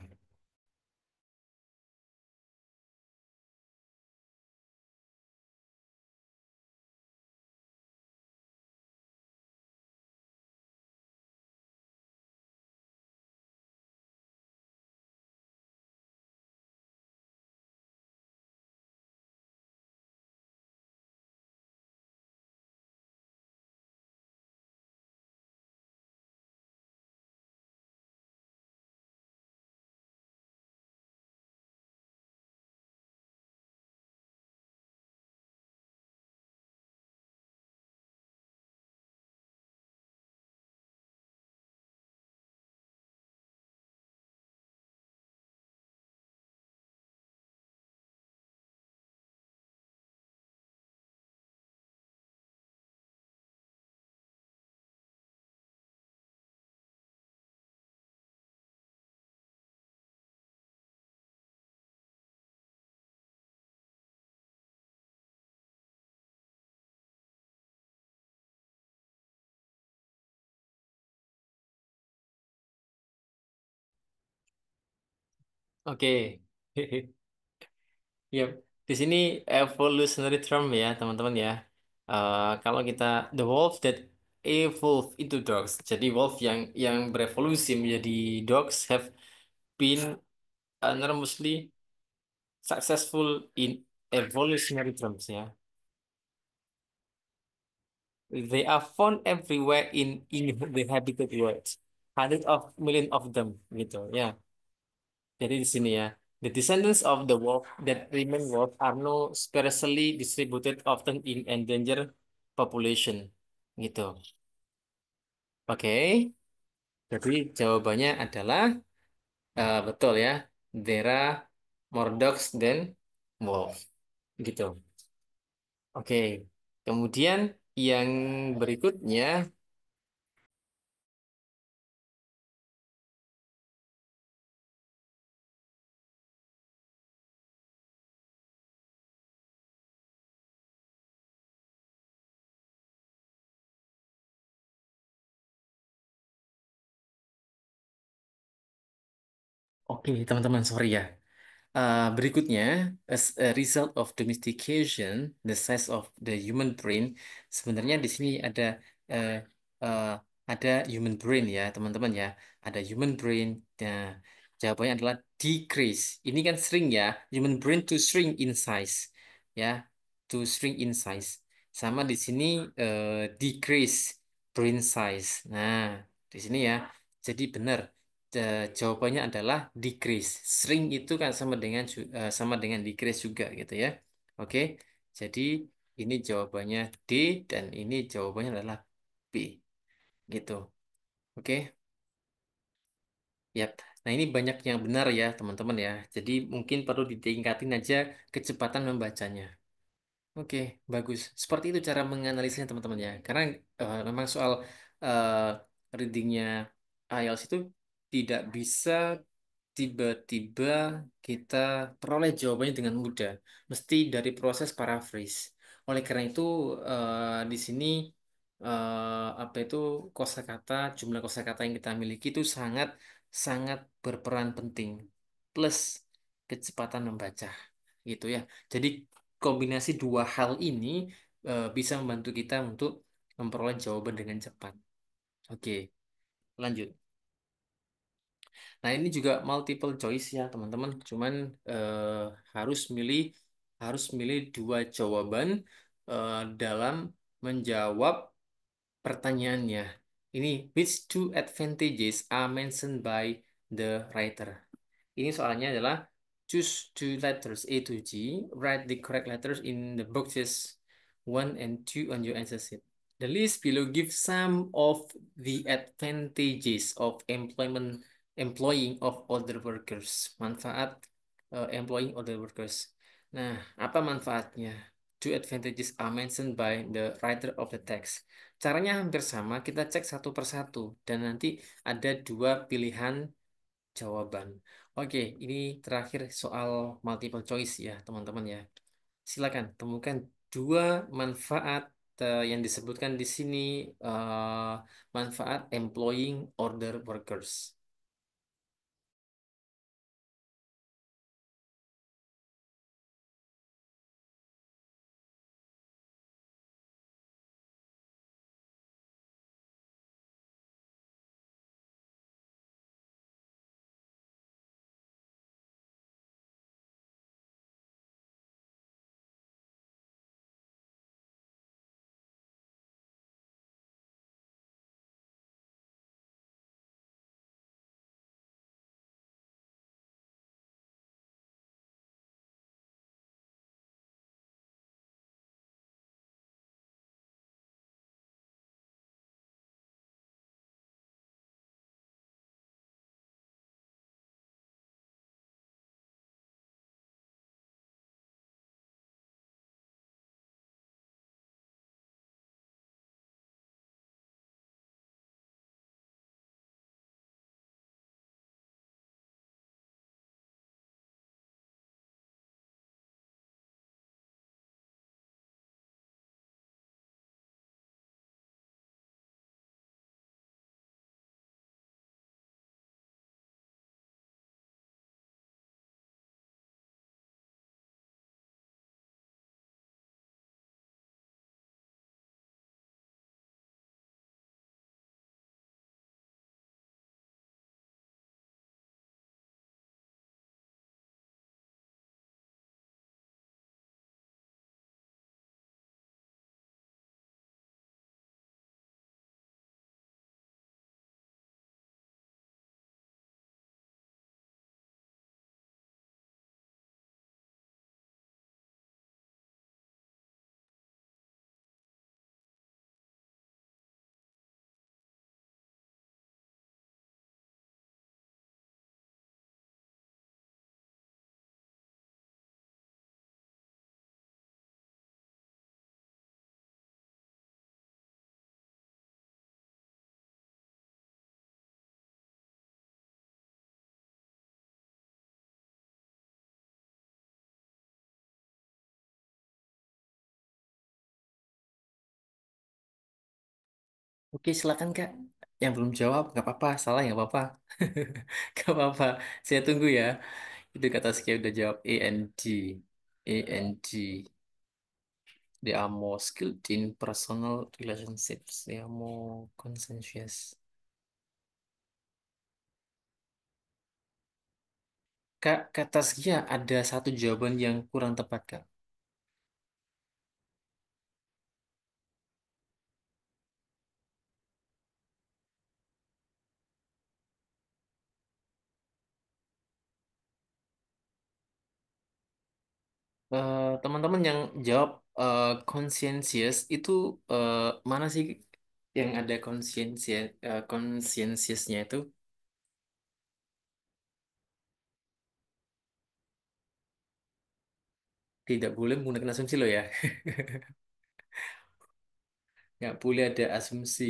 Oke. Yap. Di sini evolutionary term ya teman-teman ya. Kalau kita the wolf that evolved into dogs. Jadi wolf yang berevolusi menjadi dogs have been enormously successful in evolutionary terms ya. They are found everywhere in the habitat world. Hundred of million of them gitu ya. Jadi di sini ya. The descendants of the wolf that remain wolf are now sparsely distributed often in endangered population gitu. Oke. Jadi jawabannya adalah betul ya. There are more dogs than wolf gitu. Oke. Kemudian yang berikutnya. Oke, teman-teman, sorry ya. Berikutnya, as a result of domestication, the size of the human brain, sebenarnya di sini ada uh, eh, ada human brain ya, teman-teman ya. Ada human brain. Nah, jawabannya adalah decrease. Ini kan shrink ya. Human brain to shrink in size. Ya, to shrink in size. Sama di sini decrease brain size. Nah, di sini ya. Jadi benar. Jawabannya adalah decrease. Shrink itu kan sama dengan decrease juga gitu ya. Oke. Jadi ini jawabannya D dan ini jawabannya adalah B gitu. Oke. Yap. Nah, ini banyak yang benar ya, teman-teman ya. Jadi mungkin perlu ditingkatin aja kecepatan membacanya. Oke, bagus. Seperti itu cara menganalisanya, teman-teman ya. Karena memang soal eh, readingnya IELTS itu tidak bisa tiba-tiba kita peroleh jawabannya dengan mudah. Mesti dari proses paraphrase. Oleh karena itu di sini apa itu kosakata, jumlah kosakata yang kita miliki itu sangat sangat berperan penting. Plus kecepatan membaca, gitu ya. Jadi kombinasi dua hal ini bisa membantu kita untuk memperoleh jawaban dengan cepat. Oke, lanjut. Nah, ini juga multiple choice ya, teman-teman. Cuman harus milih dua jawaban dalam menjawab pertanyaannya. Ini which two advantages are mentioned by the writer? Ini soalnya adalah choose two letters A to G. Write the correct letters in the boxes 1 and 2 on your answer sheet. The list below gives some of the advantages of employing of older workers. Manfaat employing older workers. Nah, apa manfaatnya? Two advantages are mentioned by the writer of the text. Caranya hampir sama, kita cek satu persatu dan nanti ada dua pilihan jawaban. Oke, ini terakhir soal multiple choice ya, teman-teman ya. Silakan temukan dua manfaat yang disebutkan di sini manfaat employing order workers. Oke, silakan Kak. Yang belum jawab, nggak apa-apa. Salah nggak apa-apa. Nggak apa-apa. Saya tunggu ya. Itu kata Skia udah jawab A and D. A and D. They are more skilled in personal relationships. They are more conscientious. Kak, kata Taskia ada satu jawaban yang kurang tepat, Kak. Teman-teman yang jawab conscientious itu eh, mana sih yang ada conscientiousnya itu? Tidak boleh menggunakan asumsi loh ya. Nggak boleh ada asumsi.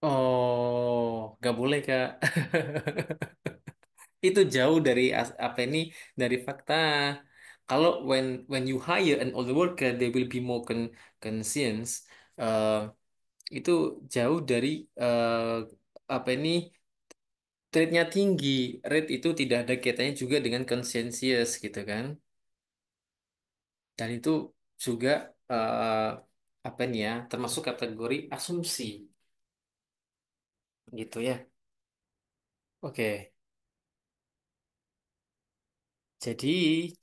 Oh, nggak boleh Kak. Itu jauh dari apa ini dari fakta. Kalau when you hire an older worker, they will be more conscious. Eh, itu jauh dari eh, apa ini rate-nya tinggi. Rate itu tidak ada kaitannya juga dengan conscientious gitu kan. Dan itu juga apa ini ya termasuk kategori asumsi gitu ya. Oke. Jadi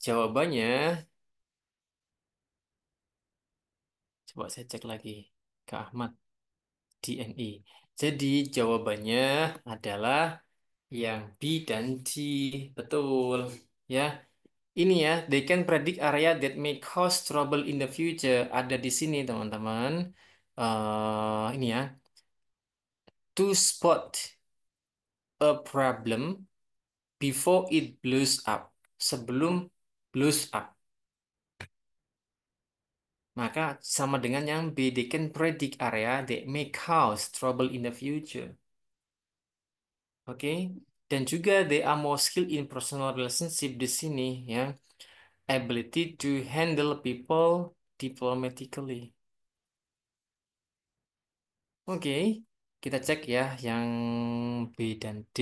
jawabannya coba saya cek lagi ke Ahmad DNI. Jadi jawabannya adalah yang B dan D. Betul. Ya, ini ya, they can predict area that may cause trouble in the future. Ada di sini, teman-teman. Ini ya, to spot a problem before it blows up. Sebelum blows up. Maka sama dengan yang B, they can predict area that may cause trouble in the future. Oke. Dan juga they are more skilled in personal relationship di sini ya. Ability to handle people diplomatically. Oke. Kita cek ya yang B dan D.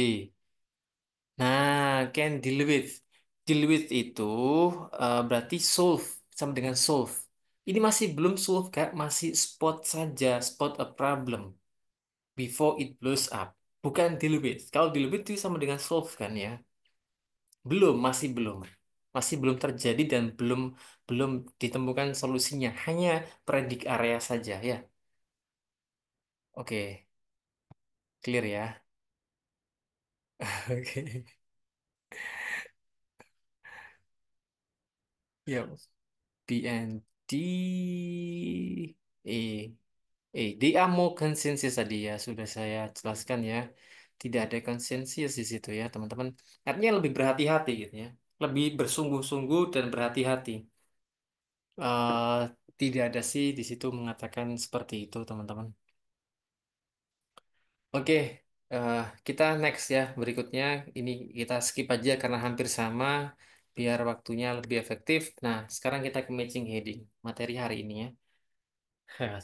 Nah, can deal with. Deal with itu berarti solve sama dengan solve. Ini masih belum solve Kak, masih spot saja, spot a problem before it blows up. Bukan deal with. Kalau deal with itu sama dengan solve kan ya. Belum, masih belum. Masih belum terjadi dan belum belum ditemukan solusinya. Hanya predik area saja ya. Oke, clear ya. Oke. Ya, B and E. They are more consensus tadi ya. Sudah saya jelaskan ya. Tidak ada konsensus di situ ya, teman-teman. Artinya lebih berhati-hati gitu ya. Lebih bersungguh-sungguh dan berhati-hati. eh Tidak ada sih di situ mengatakan seperti itu, teman-teman. Oke, eh, kita next ya. Berikutnya ini kita skip aja karena hampir sama, biar waktunya lebih efektif. Nah, sekarang kita ke matching heading, materi hari ini ya.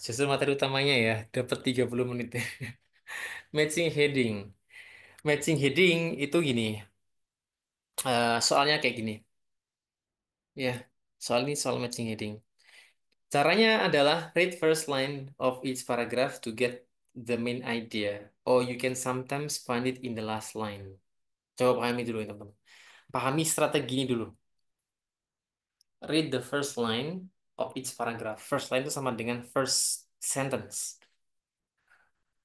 Justru materi utamanya ya, dapat 30 menit. Matching heading. Matching heading itu gini, soalnya kayak gini. Ya, soal ini soal matching heading. Caranya adalah read first line of each paragraph to get the main idea, or you can sometimes find it in the last line. Coba pahami dulu ya, teman-teman. Pahami strateginya dulu. Read the first line of each paragraph. First line itu sama dengan first sentence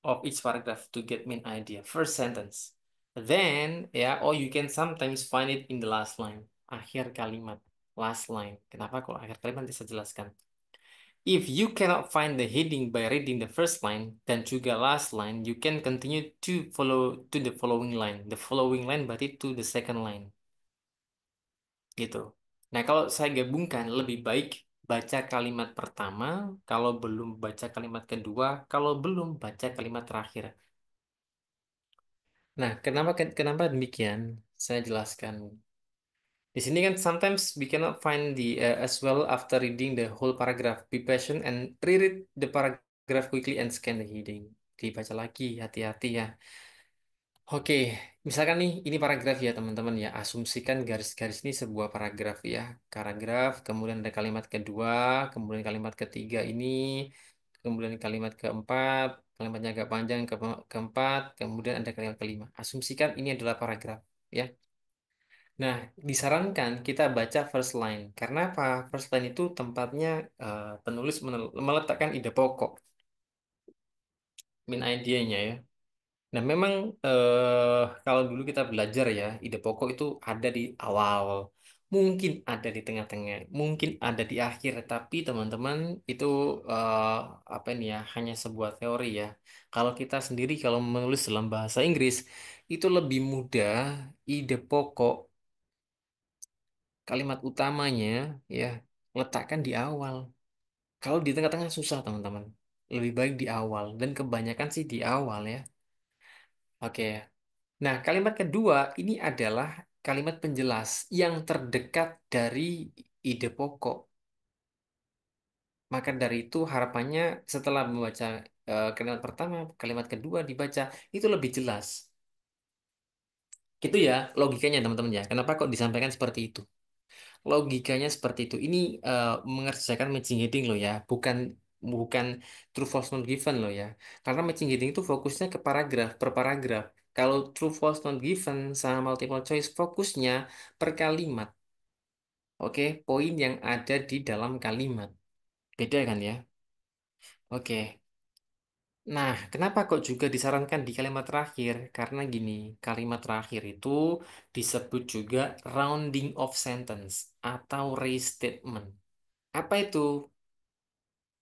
of each paragraph to get main idea. First sentence. Then, ya, or you can sometimes find it in the last line. Akhir kalimat. Last line. Kenapa kok akhir kalimat? Nanti saya jelaskan. If you cannot find the heading by reading the first line dan juga last line, you can continue to follow to the following line. The following line berarti to the second line. Gitu. Nah, kalau saya gabungkan, lebih baik baca kalimat pertama, kalau belum baca kalimat kedua, kalau belum baca kalimat terakhir. Nah, kenapa demikian? Saya jelaskan. Di sini kan sometimes we cannot find the as well after reading the whole paragraph. Be patient and reread the paragraph quickly and scan the heading. Dibaca lagi, hati-hati ya. Oke, misalkan nih ini paragraf ya teman-teman ya. Asumsikan garis-garis ini sebuah paragraf ya. Paragraf, kemudian ada kalimat kedua, kemudian kalimat ketiga ini, kemudian kalimat keempat, kalimatnya agak panjang keempat, kemudian ada kalimat kelima. Asumsikan ini adalah paragraf ya. Nah, disarankan kita baca first line. Karena apa? First line itu tempatnya penulis meletakkan ide pokok, main idenya ya. Nah, memang kalau dulu kita belajar ya, ide pokok itu ada di awal, mungkin ada di tengah-tengah, mungkin ada di akhir. Tapi teman-teman itu eh, apa ini ya, hanya sebuah teori ya. Kalau kita sendiri kalau menulis dalam bahasa Inggris itu lebih mudah ide pokok kalimat utamanya ya letakkan di awal. Kalau di tengah-tengah susah teman-teman. Lebih baik di awal dan kebanyakan sih di awal ya. Oke. Nah, kalimat kedua ini adalah kalimat penjelas yang terdekat dari ide pokok. Maka dari itu harapannya setelah membaca kalimat pertama, kalimat kedua dibaca itu lebih jelas. Gitu ya logikanya teman-teman ya. Kenapa kok disampaikan seperti itu? Logikanya seperti itu. Ini mengerjakan matching heading loh ya, bukan bukan true false not given loh ya. Karena matching heading itu fokusnya ke paragraf per paragraf. Kalau true false not given sama multiple choice fokusnya per kalimat. Oke, poin yang ada di dalam kalimat. Beda kan ya? Oke. Nah, kenapa kok juga disarankan di kalimat terakhir? Karena gini, kalimat terakhir itu disebut juga rounding of sentence atau restatement. Apa itu?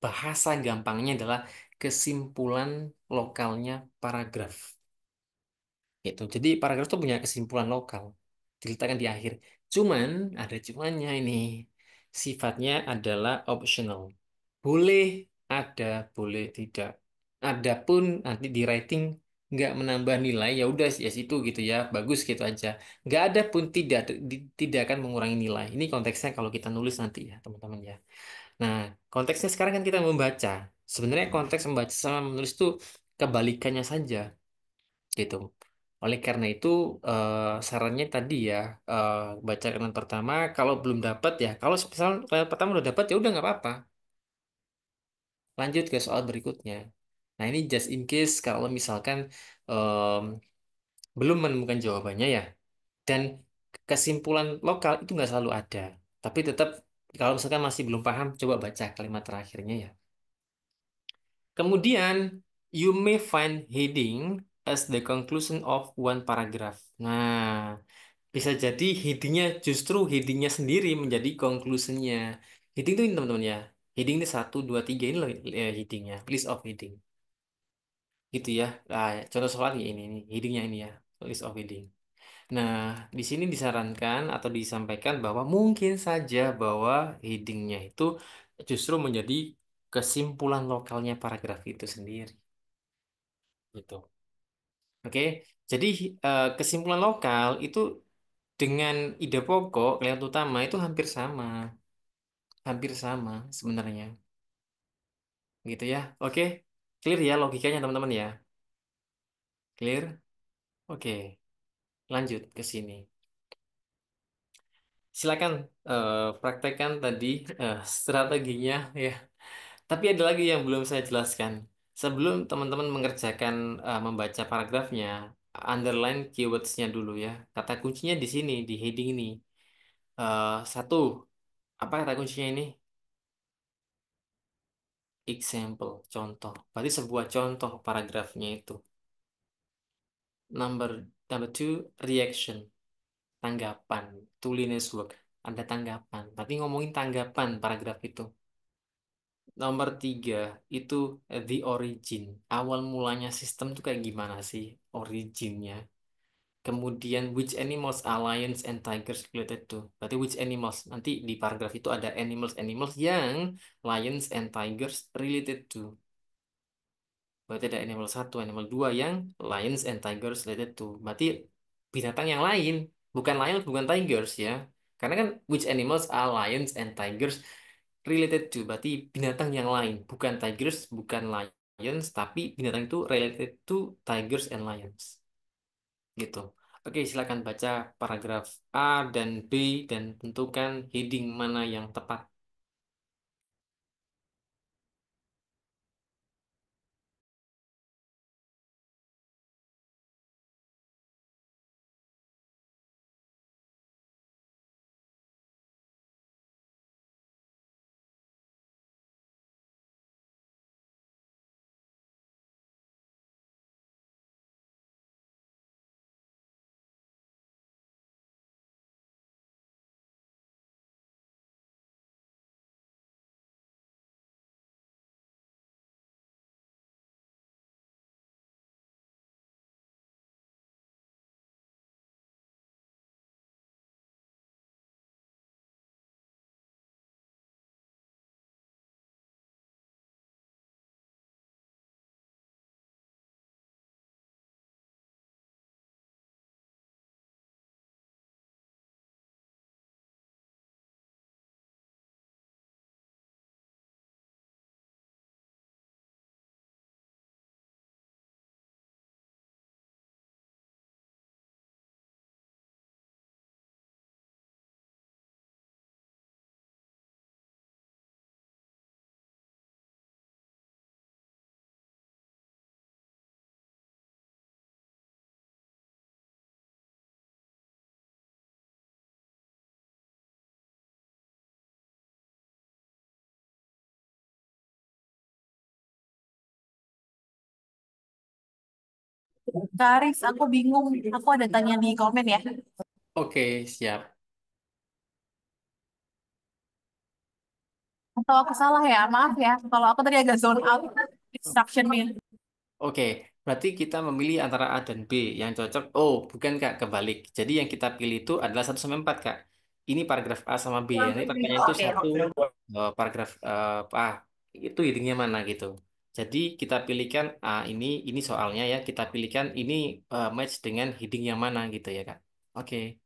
Bahasa gampangnya adalah kesimpulan lokalnya paragraf. Itu. Jadi paragraf itu punya kesimpulan lokal. Diletakkan di akhir. Cuman, ada cumannya ini. Sifatnya adalah optional. Boleh ada, boleh tidak. Adapun nanti di writing nggak menambah nilai, ya udah ya situ gitu ya. Bagus gitu aja. Nggak ada pun tidak akan mengurangi nilai. Ini konteksnya kalau kita nulis nanti ya, teman-teman ya. Nah, konteksnya sekarang kan kita membaca. Sebenarnya konteks membaca sama menulis itu kebalikannya saja, gitu. Oleh karena itu, sarannya tadi ya, eh, baca kalimat pertama. Kalau belum dapat ya, kalau misal kalimat pertama udah dapat ya udah nggak apa-apa. Lanjut ke soal berikutnya. Nah, ini just in case kalau misalkan em, belum menemukan jawabannya ya, dan kesimpulan lokal itu nggak selalu ada. Tapi tetap kalau misalkan masih belum paham, coba baca kalimat terakhirnya ya. Kemudian, you may find heading as the conclusion of one paragraph. Nah, bisa jadi headingnya justru headingnya sendiri menjadi conclusionnya. Heading itu ini teman-teman ya. Heading ini satu, dua, tiga ini loh headingnya. List of heading. Gitu ya. Nah, contoh soal ini headingnya ini ya. List of heading. Nah, di sini disarankan atau disampaikan bahwa mungkin saja bahwa headingnya itu justru menjadi kesimpulan lokalnya paragraf itu sendiri. Gitu. Oke, jadi kesimpulan lokal itu dengan ide pokok kalimat utama itu hampir sama sebenarnya. Gitu ya. Oke, clear ya logikanya teman-teman ya. Clear? Oke, lanjut ke sini. Silakan praktekkan tadi strateginya ya. Tapi ada lagi yang belum saya jelaskan. Sebelum teman-teman mengerjakan membaca paragrafnya, underline keywords-nya dulu ya. Kata kuncinya di sini, di heading ini. Satu, apa kata kuncinya ini? Example, contoh. Berarti sebuah contoh paragrafnya itu. Number two, reaction, tanggapan. Tuliness work, ada tanggapan. Berarti ngomongin tanggapan paragraf itu. Nomor tiga itu the origin. Awal mulanya sistem tuh kayak gimana sih originnya? Kemudian which animals are lions and tigers related to? Berarti which animals? Nanti di paragraf itu ada animals yang lions and tigers related to. Berarti ada animal satu, animal dua yang lions and tigers related to. Berarti binatang yang lain, bukan lions, bukan tigers ya. Karena kan which animals are lions and tigers related to. Berarti binatang yang lain, bukan tigers, bukan lions, tapi binatang itu related to tigers and lions. Gitu. Oke, silakan baca paragraf A dan B dan tentukan heading mana yang tepat. Kak Aris, aku bingung. Aku ada tanya di komen ya. Oke, siap. Atau aku salah ya? Maaf ya. Kalau aku tadi agak zone out instructionnya. Oke, berarti kita memilih antara A dan B yang cocok. Oh, bukan Kak, kebalik. Jadi yang kita pilih itu adalah 1 sampai 4 Kak. Ini paragraf A sama B. Nanti pertanyaan itu Oke. satu paragraf A. Itu headingnya mana gitu. Jadi kita pilihkan A ini soalnya ya. Kita pilihkan ini match dengan heading yang mana gitu ya Kak. Oke,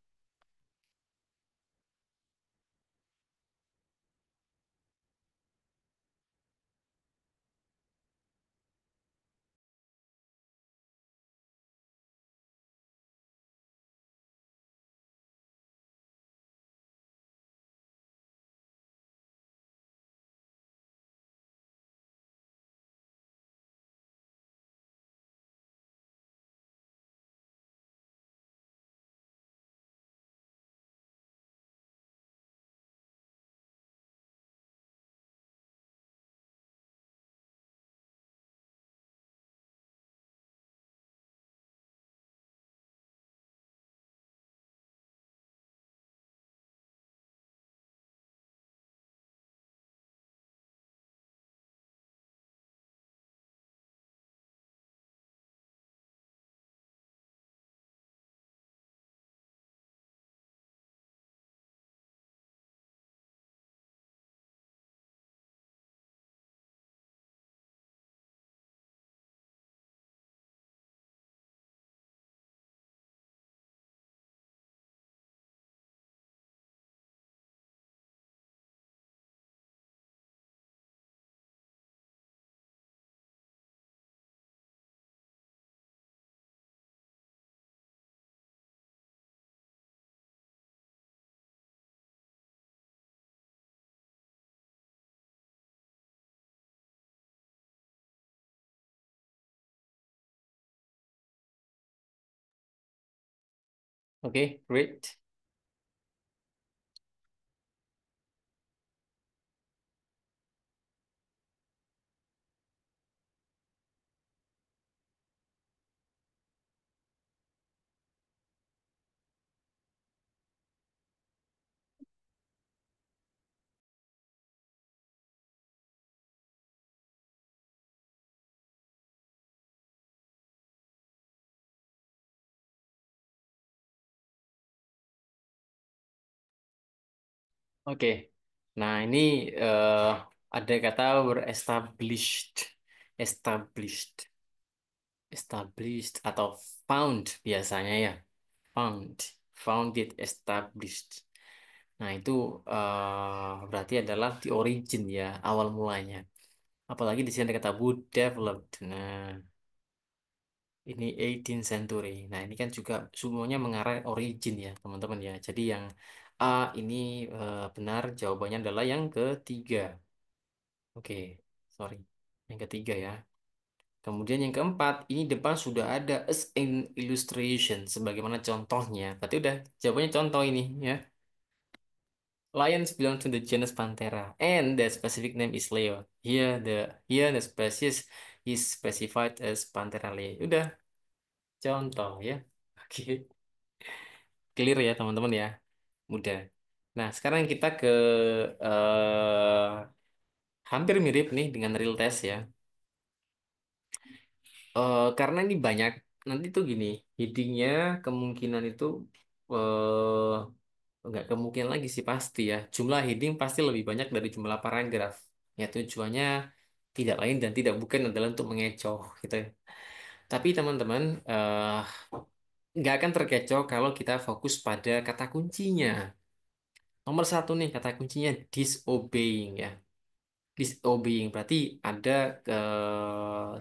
oke, great. Oke. Nah, ini eh, ada kata were established. Established. Established atau found biasanya ya. Found. Founded, established. Nah, itu berarti adalah the origin ya, awal mulanya. Apalagi di sini ada kata would developed. Nah, ini 18th century. Nah, ini kan juga semuanya mengarah origin ya, teman-teman ya. Jadi yang A ini benar, jawabannya adalah yang ketiga. Oke, sorry. Yang ketiga ya. Kemudian yang keempat, ini depan sudah ada as in illustration, sebagaimana contohnya. Berarti udah, jawabannya contoh ini ya. Lions belong to the genus Panthera, and the specific name is Leo. Here the species is specified as Panthera leo. Udah, contoh ya. Oke, clear ya teman-teman ya. Mudah. Nah, sekarang kita ke hampir mirip nih dengan real test ya. Karena ini banyak, nanti tuh gini, headingnya kemungkinan itu nggak kemungkinan lagi sih pasti ya. Jumlah heading pasti lebih banyak dari jumlah paragraf. Ya tujuannya tidak lain dan tidak bukan adalah untuk mengecoh gitu ya. Tapi teman-teman nggak akan terkecoh kalau kita fokus pada kata kuncinya. Nomor satu nih kata kuncinya disobeying ya. Disobeying berarti ada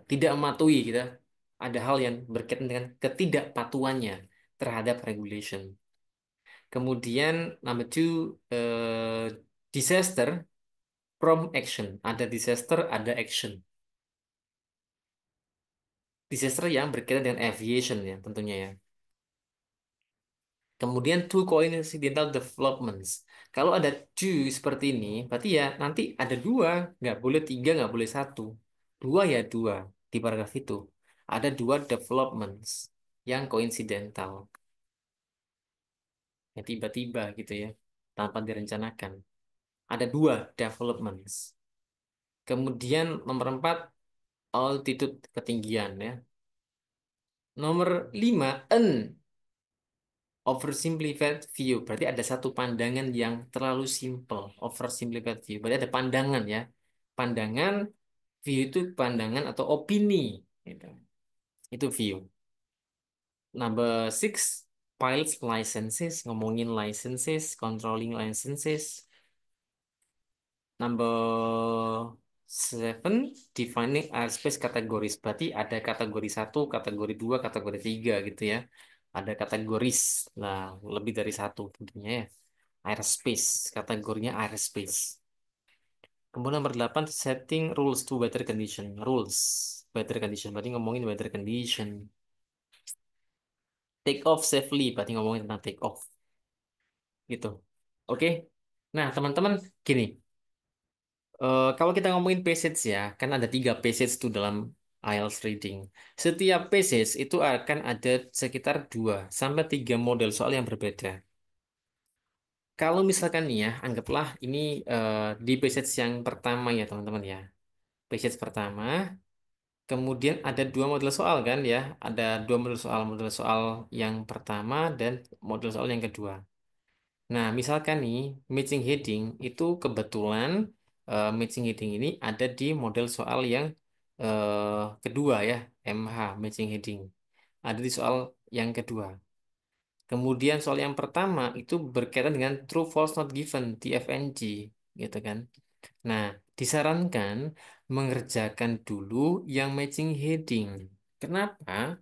tidak mematuhi kita. Ada hal yang berkaitan dengan ketidakpatuhannya terhadap regulation. Kemudian number two disaster from action. Ada disaster, ada action. Disaster yang berkaitan dengan aviation ya tentunya ya. Kemudian two coincidental developments. Kalau ada two seperti ini, berarti ya nanti ada dua, nggak boleh tiga, nggak boleh satu. Dua ya dua di paragraf itu. Ada dua developments yang coincidental, yang tiba-tiba gitu ya, tanpa direncanakan. Ada dua developments. Kemudian nomor empat, altitude ketinggian ya. Nomor lima, oversimplified view. Berarti ada satu pandangan yang terlalu simple. Oversimplified view. Berarti ada pandangan ya. Pandangan, view itu pandangan atau opini. Gitu. Itu view. Number six, pilots licenses. Ngomongin licenses, controlling licenses. Number seven, defining airspace categories. Berarti ada kategori satu, kategori dua, kategori tiga gitu ya. Ada kategoris. Nah, lebih dari satu tentunya ya. Airspace, kategorinya airspace. Kemudian nomor 8, setting rules to weather condition. Rules, weather condition, berarti ngomongin weather condition. Take off safely, berarti ngomongin tentang take off. Gitu. Oke. Nah, teman-teman, gini. Kalau kita ngomongin passage ya, kan ada 3 passage tuh dalam IELTS reading. Setiap passage itu akan ada sekitar 2 sampai 3 model soal yang berbeda. Kalau misalkan nih ya, anggaplah ini di passage yang pertama ya teman-teman ya. Passage pertama, kemudian ada 2 model soal kan ya. Ada 2 model soal yang pertama dan model soal yang kedua. Nah, misalkan nih, matching heading itu kebetulan matching heading ini ada di model soal yang kedua ya, MH, matching heading. Ada di soal yang kedua. Kemudian soal yang pertama itu berkaitan dengan true false not given, TFNG, gitu kan. Nah, disarankan mengerjakan dulu yang matching heading. Kenapa?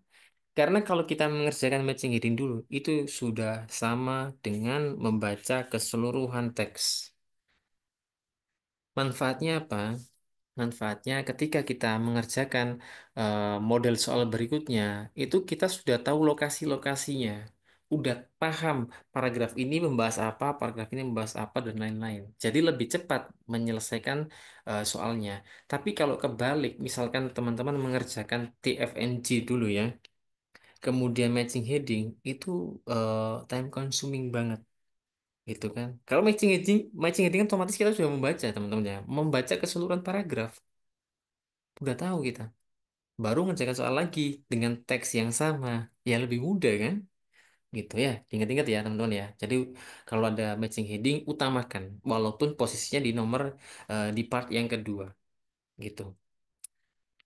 Karena kalau kita mengerjakan matching heading dulu, itu sudah sama dengan membaca keseluruhan teks. Manfaatnya apa? Manfaatnya ketika kita mengerjakan model soal berikutnya, itu kita sudah tahu lokasi-lokasinya. Udah paham paragraf ini membahas apa, paragraf ini membahas apa, dan lain-lain. Jadi lebih cepat menyelesaikan soalnya. Tapi kalau kebalik, misalkan teman-teman mengerjakan TFNG dulu ya, kemudian matching heading itu time consuming banget gitu kan. Kalau matching heading kan otomatis kita sudah membaca teman-teman ya, membaca keseluruhan paragraf udah tahu kita. Baru ngerjakan soal lagi dengan teks yang sama, ya lebih mudah kan. gitu ya. Ingat-ingat ya teman-teman ya. Jadi kalau ada matching heading utamakan walaupun posisinya di nomor di part yang kedua gitu.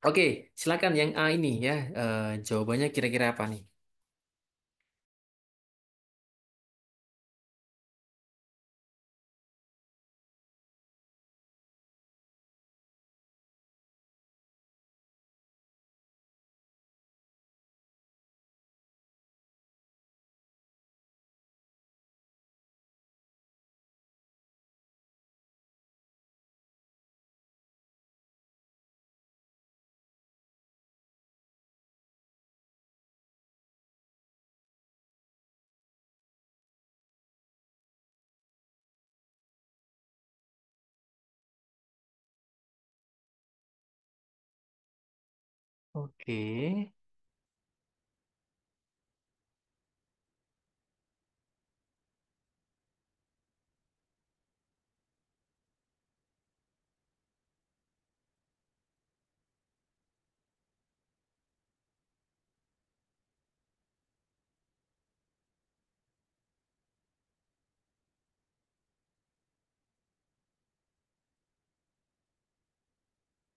Oke, silakan yang A ini ya. Jawabannya kira-kira apa nih? Oke.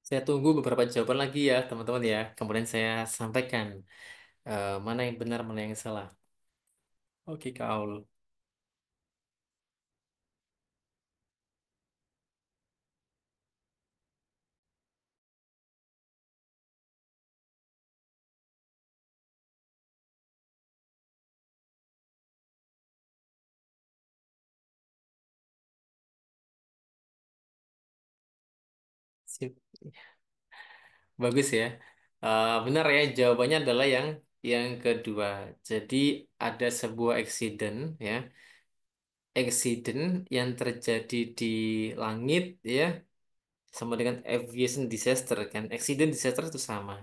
Saya tunggu beberapa jawaban lagi ya, teman-teman ya. Kemudian saya sampaikan mana yang benar, mana yang salah. Oke, Kak Aul. Sip. Bagus ya. Benar ya, jawabannya adalah yang kedua. Jadi ada sebuah accident ya, accident yang terjadi di langit ya, sama dengan aviation disaster kan. Accident disaster itu sama.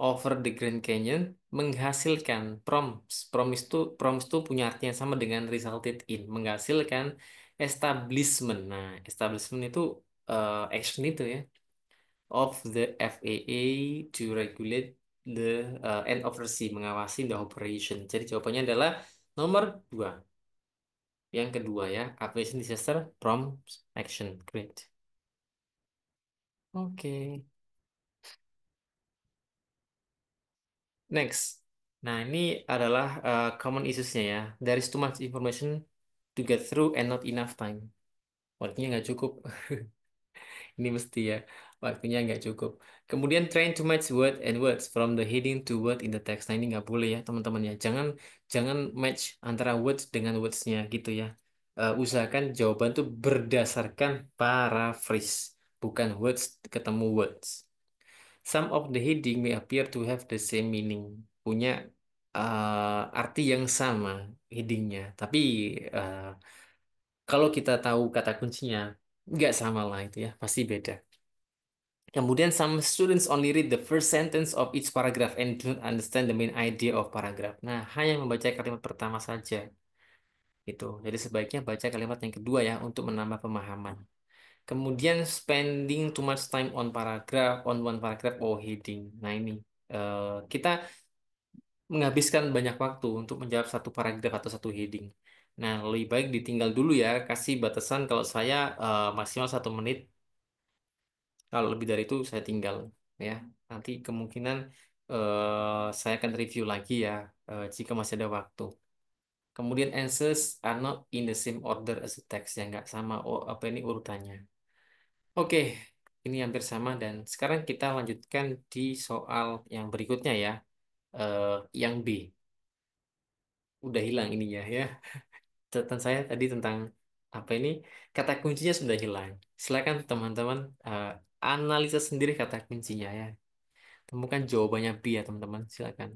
Over the Grand Canyon menghasilkan promise itu punya arti yang sama dengan resulted in, menghasilkan establishment. Nah, establishment itu action itu ya of the FAA to regulate the and oversee, mengawasi the operation. Jadi jawabannya adalah nomor dua, yang kedua ya, aviation disaster prompt action. Great. Oke. Next. Nah, ini adalah common issues-nya ya. There is too much information to get through and not enough time. Waktunya nggak cukup. Ini mesti ya. Waktunya nggak cukup. Kemudian trying to match word and words from the heading to word in the text. Nah, ini nggak boleh ya, teman-teman ya. Jangan jangan match antara words dengan words-nya gitu ya. Usahakan jawaban tuh berdasarkan paraphrase, bukan words ketemu words. Some of the heading may appear to have the same meaning, punya arti yang sama headingnya, tapi uh, kalau kita tahu kata kuncinya, nggak sama lah itu ya, pasti beda. Kemudian some students only read the first sentence of each paragraph and do not understand the main idea of paragraph. Nah, hanya membaca kalimat pertama saja itu. Jadi sebaiknya baca kalimat yang kedua ya untuk menambah pemahaman. Kemudian spending too much time on paragraph, on one paragraph or heading. Nah ini kita menghabiskan banyak waktu untuk menjawab satu paragraf atau satu heading. Nah lebih baik ditinggal dulu ya. Kasih batasan kalau saya maksimal 1 menit. Kalau lebih dari itu saya tinggal ya. Nanti kemungkinan saya akan review lagi ya jika masih ada waktu. Kemudian answers are not in the same order as the text, ya nggak sama apa ini urutannya. Oke, ini hampir sama dan sekarang kita lanjutkan di soal yang berikutnya ya. Eh, yang B. Udah hilang ininya ya. Catatan saya tadi tentang apa ini? Kata kuncinya sudah hilang. Silakan teman-teman analisa sendiri kata kuncinya ya. Temukan jawabannya B ya teman-teman. Silakan.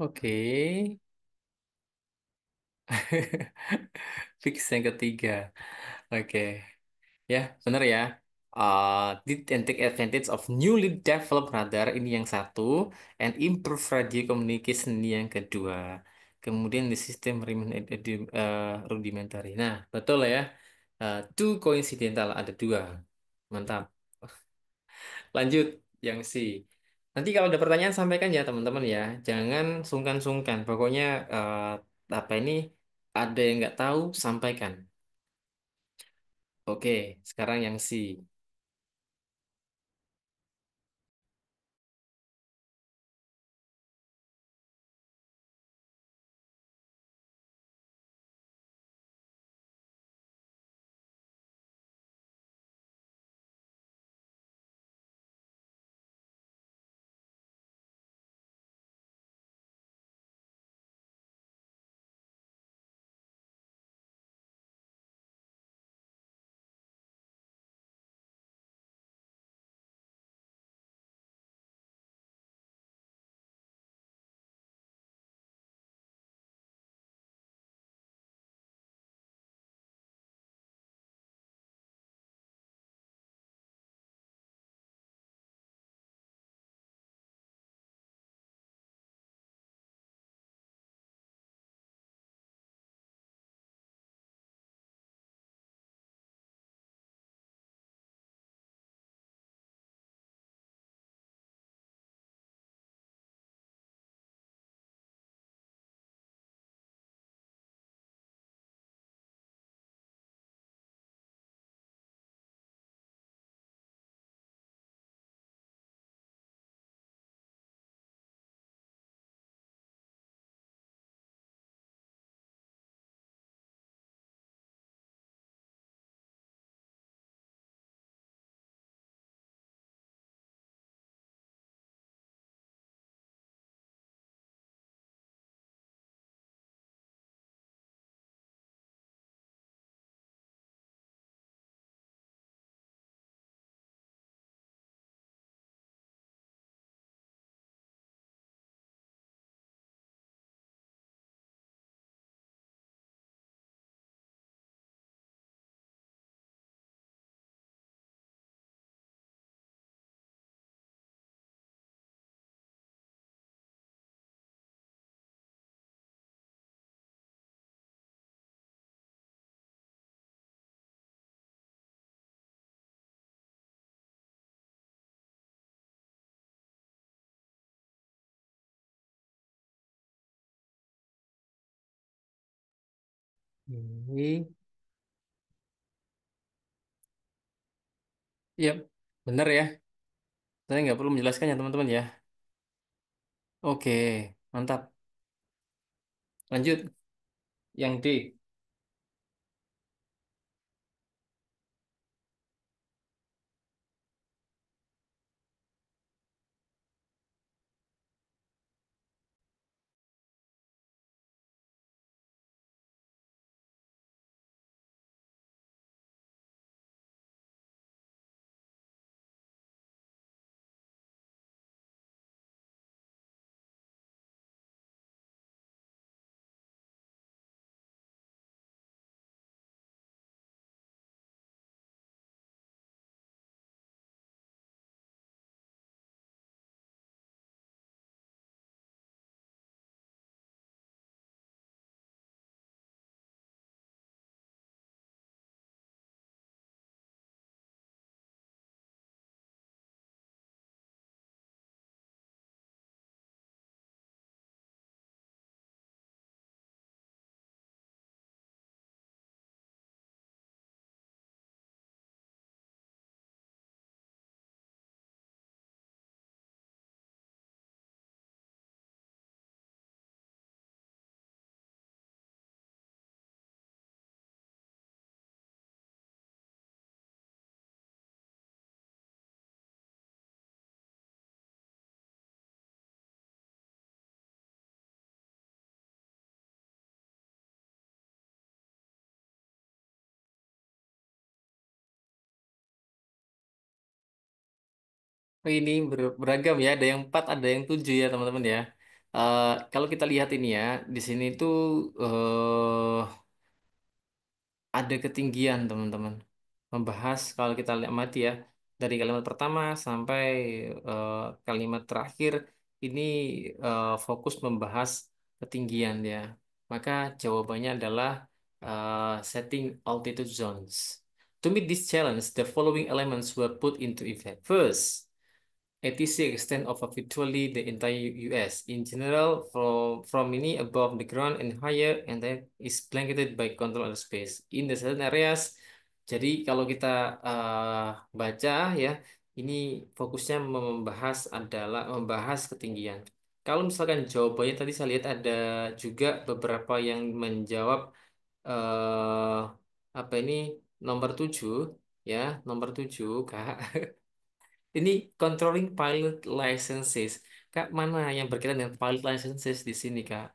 Oke. Fix yang ketiga. Oke. Ya, benar ya. Did and take advantage of newly developed radar ini yang satu, and improve radio communication ini yang kedua. Kemudian the system remain rudimentary. Nah, betul ya. Two coincidental ada dua. Mantap. Lanjut yang C. Nanti kalau ada pertanyaan sampaikan ya teman-teman ya. Jangan sungkan-sungkan. Pokoknya apa ini ada yang nggak tahu sampaikan. Oke, sekarang yang C. Ini, ya, benar ya. Saya nggak perlu menjelaskan ya teman-teman ya. Oke, mantap. Lanjut, yang D. Oh, ini beragam ya. Ada yang 4, ada yang 7 ya teman-teman ya. Kalau kita lihat ini ya, di sini tuh ada ketinggian teman-teman. Membahas kalau kita lihat mati ya, dari kalimat pertama sampai eh, kalimat terakhir ini fokus membahas ketinggian ya. Maka jawabannya adalah setting altitude zones. To meet this challenge, the following elements were put into effect. First, ATC extent of virtually the entire US. In general, from ini above the ground and higher, and then is blanketed by control airspace. In the certain areas, jadi kalau kita baca ya, ini fokusnya membahas ketinggian. Kalau misalkan jawabannya tadi saya lihat ada juga beberapa yang menjawab eh apa ini nomor 7 ya, nomor 7 Kak. Ini controlling pilot licenses. Kak, mana yang berkaitan dengan pilot licenses di sini, Kak?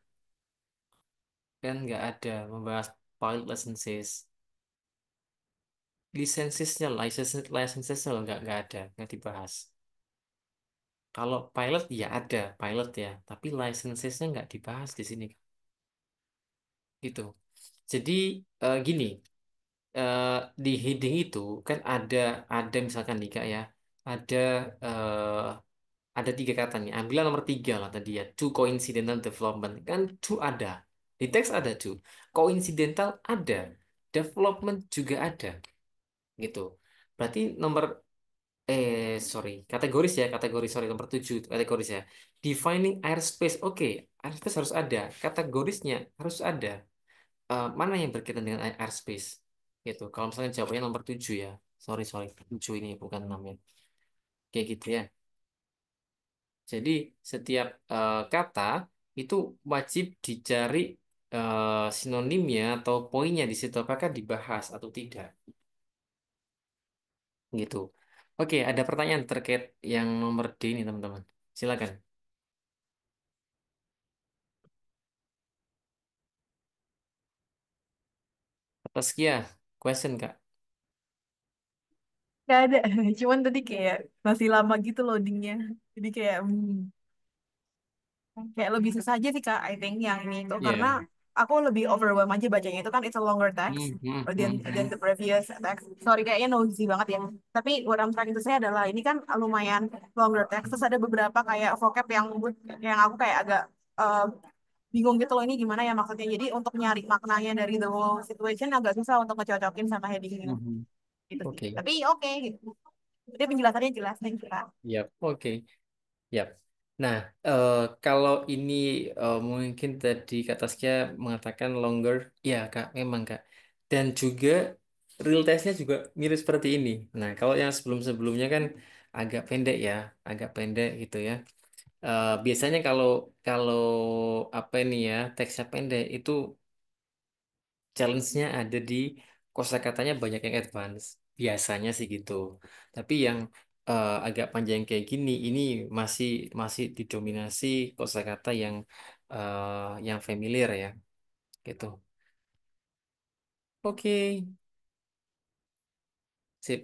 Kan nggak ada membahas pilot licenses. Licensesnya loh nggak ada, nggak dibahas. Kalau pilot ya ada pilot ya, tapi licensesnya nggak dibahas di sini, gitu. Jadi gini, eh, di heading itu kan ada misalkan nih Kak ya, ada eh, ada tiga kata nih. Ambillah nomor tiga lah tadi ya. Two coincidental development. Kan two ada. Di teks ada two. Coincidental ada. Development juga ada. Gitu. Berarti sorry. Kategoris ya. Kategori, sorry. Nomor tujuh. Kategoris ya. Defining airspace. Oke. Airspace harus ada. Kategorisnya harus ada. Mana yang berkaitan dengan airspace? Gitu. Kalau misalnya jawabannya nomor tujuh ya. Sorry, sorry. Tujuh ini bukan enam ya. Kayak gitu ya. Jadi setiap kata itu wajib dicari sinonimnya atau poinnya di situ apakah dibahas atau tidak gitu. Oke, ada pertanyaan terkait yang nomor D ini teman-teman. Silakan. Atas Kia, question Kak. Gak ada. Cuman tadi kayak masih lama gitu loadingnya. Jadi kayak kayak lebih susah aja sih Kak, I think yang ini itu karena Iya. aku lebih overwhelmed aja bacanya itu kan it's a longer text than the previous text. Sorry kayaknya noisy banget ya. Tapi what I'm trying to say adalah ini kan lumayan longer text terus ada beberapa kayak vocab yang aku kayak agak uh, bingung gitu loh ini gimana ya maksudnya. Jadi untuk nyari maknanya dari the whole situation agak susah untuk ngecocokin sama headingnya Mhm. gitu sih. Oke. Tapi oke gitu. Jadi penjelasannya jelas nih Kak. Yap, oke. Yap. Nah, kalau ini mungkin tadi Kak Taskia mengatakan longer, ya Kak, memang Kak. Dan juga real testnya juga mirip seperti ini. Nah, kalau yang sebelum-sebelumnya kan agak pendek ya, agak pendek gitu ya. Biasanya kalau kalau apa ini ya teksnya pendek itu challenge-nya ada di kosakatanya banyak yang advance. Biasanya sih gitu. Tapi yang agak panjang kayak gini, ini masih masih didominasi kosakata yang familiar ya, gitu. Oke, sip.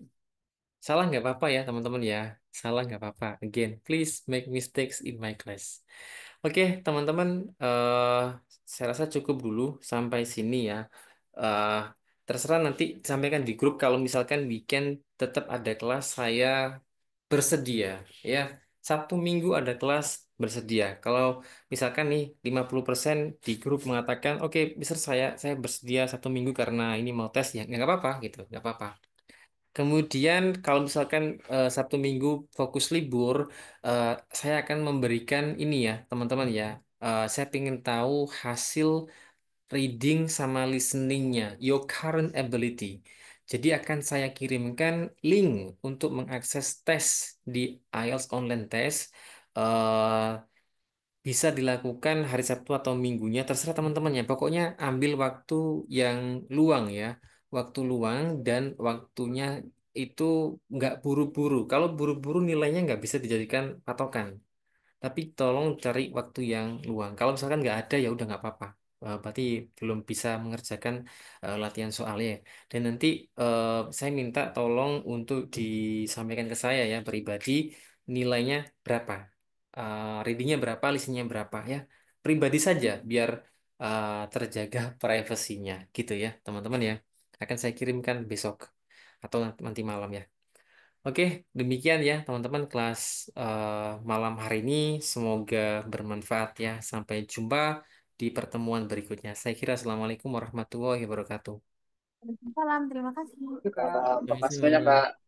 Salah nggak apa-apa ya teman-teman ya. Salah nggak apa-apa. Again, please make mistakes in my class. Oke, teman-teman, saya rasa cukup dulu sampai sini ya. Eh, Terserah nanti sampaikan di grup kalau misalkan weekend tetap ada kelas, saya bersedia ya. Sabtu Minggu ada kelas bersedia. Kalau misalkan nih 50% di grup mengatakan, oke, Mister saya bersedia Sabtu Minggu karena ini mau tes ya, nggak apa-apa gitu, nggak apa-apa. Kemudian kalau misalkan Sabtu Minggu fokus libur, eh, saya akan memberikan ini ya teman-teman ya. Saya ingin tahu hasil reading sama listeningnya, your current ability. Jadi akan saya kirimkan link untuk mengakses tes di IELTS online test. Eh, Bisa dilakukan hari Sabtu atau Minggunya, terserah teman-teman ya. Pokoknya ambil waktu yang luang ya, waktu luang dan waktunya itu nggak buru-buru. Kalau buru-buru nilainya nggak bisa dijadikan patokan. Tapi tolong cari waktu yang luang. Kalau misalkan nggak ada ya udah nggak apa-apa. Berarti belum bisa mengerjakan latihan soalnya. Dan nanti saya minta tolong untuk disampaikan ke saya ya pribadi nilainya berapa. readingnya berapa, listeningnya berapa ya. Pribadi saja biar terjaga privasinya gitu ya teman-teman ya. Akan saya kirimkan besok atau nanti malam ya. Oke, demikian ya teman-teman kelas malam hari ini. Semoga bermanfaat ya. Sampai jumpa di pertemuan berikutnya. Saya kira Assalamualaikum warahmatullahi wabarakatuh. Salam, terima kasih. Kak, makasih banyak Sama-sama. Kak.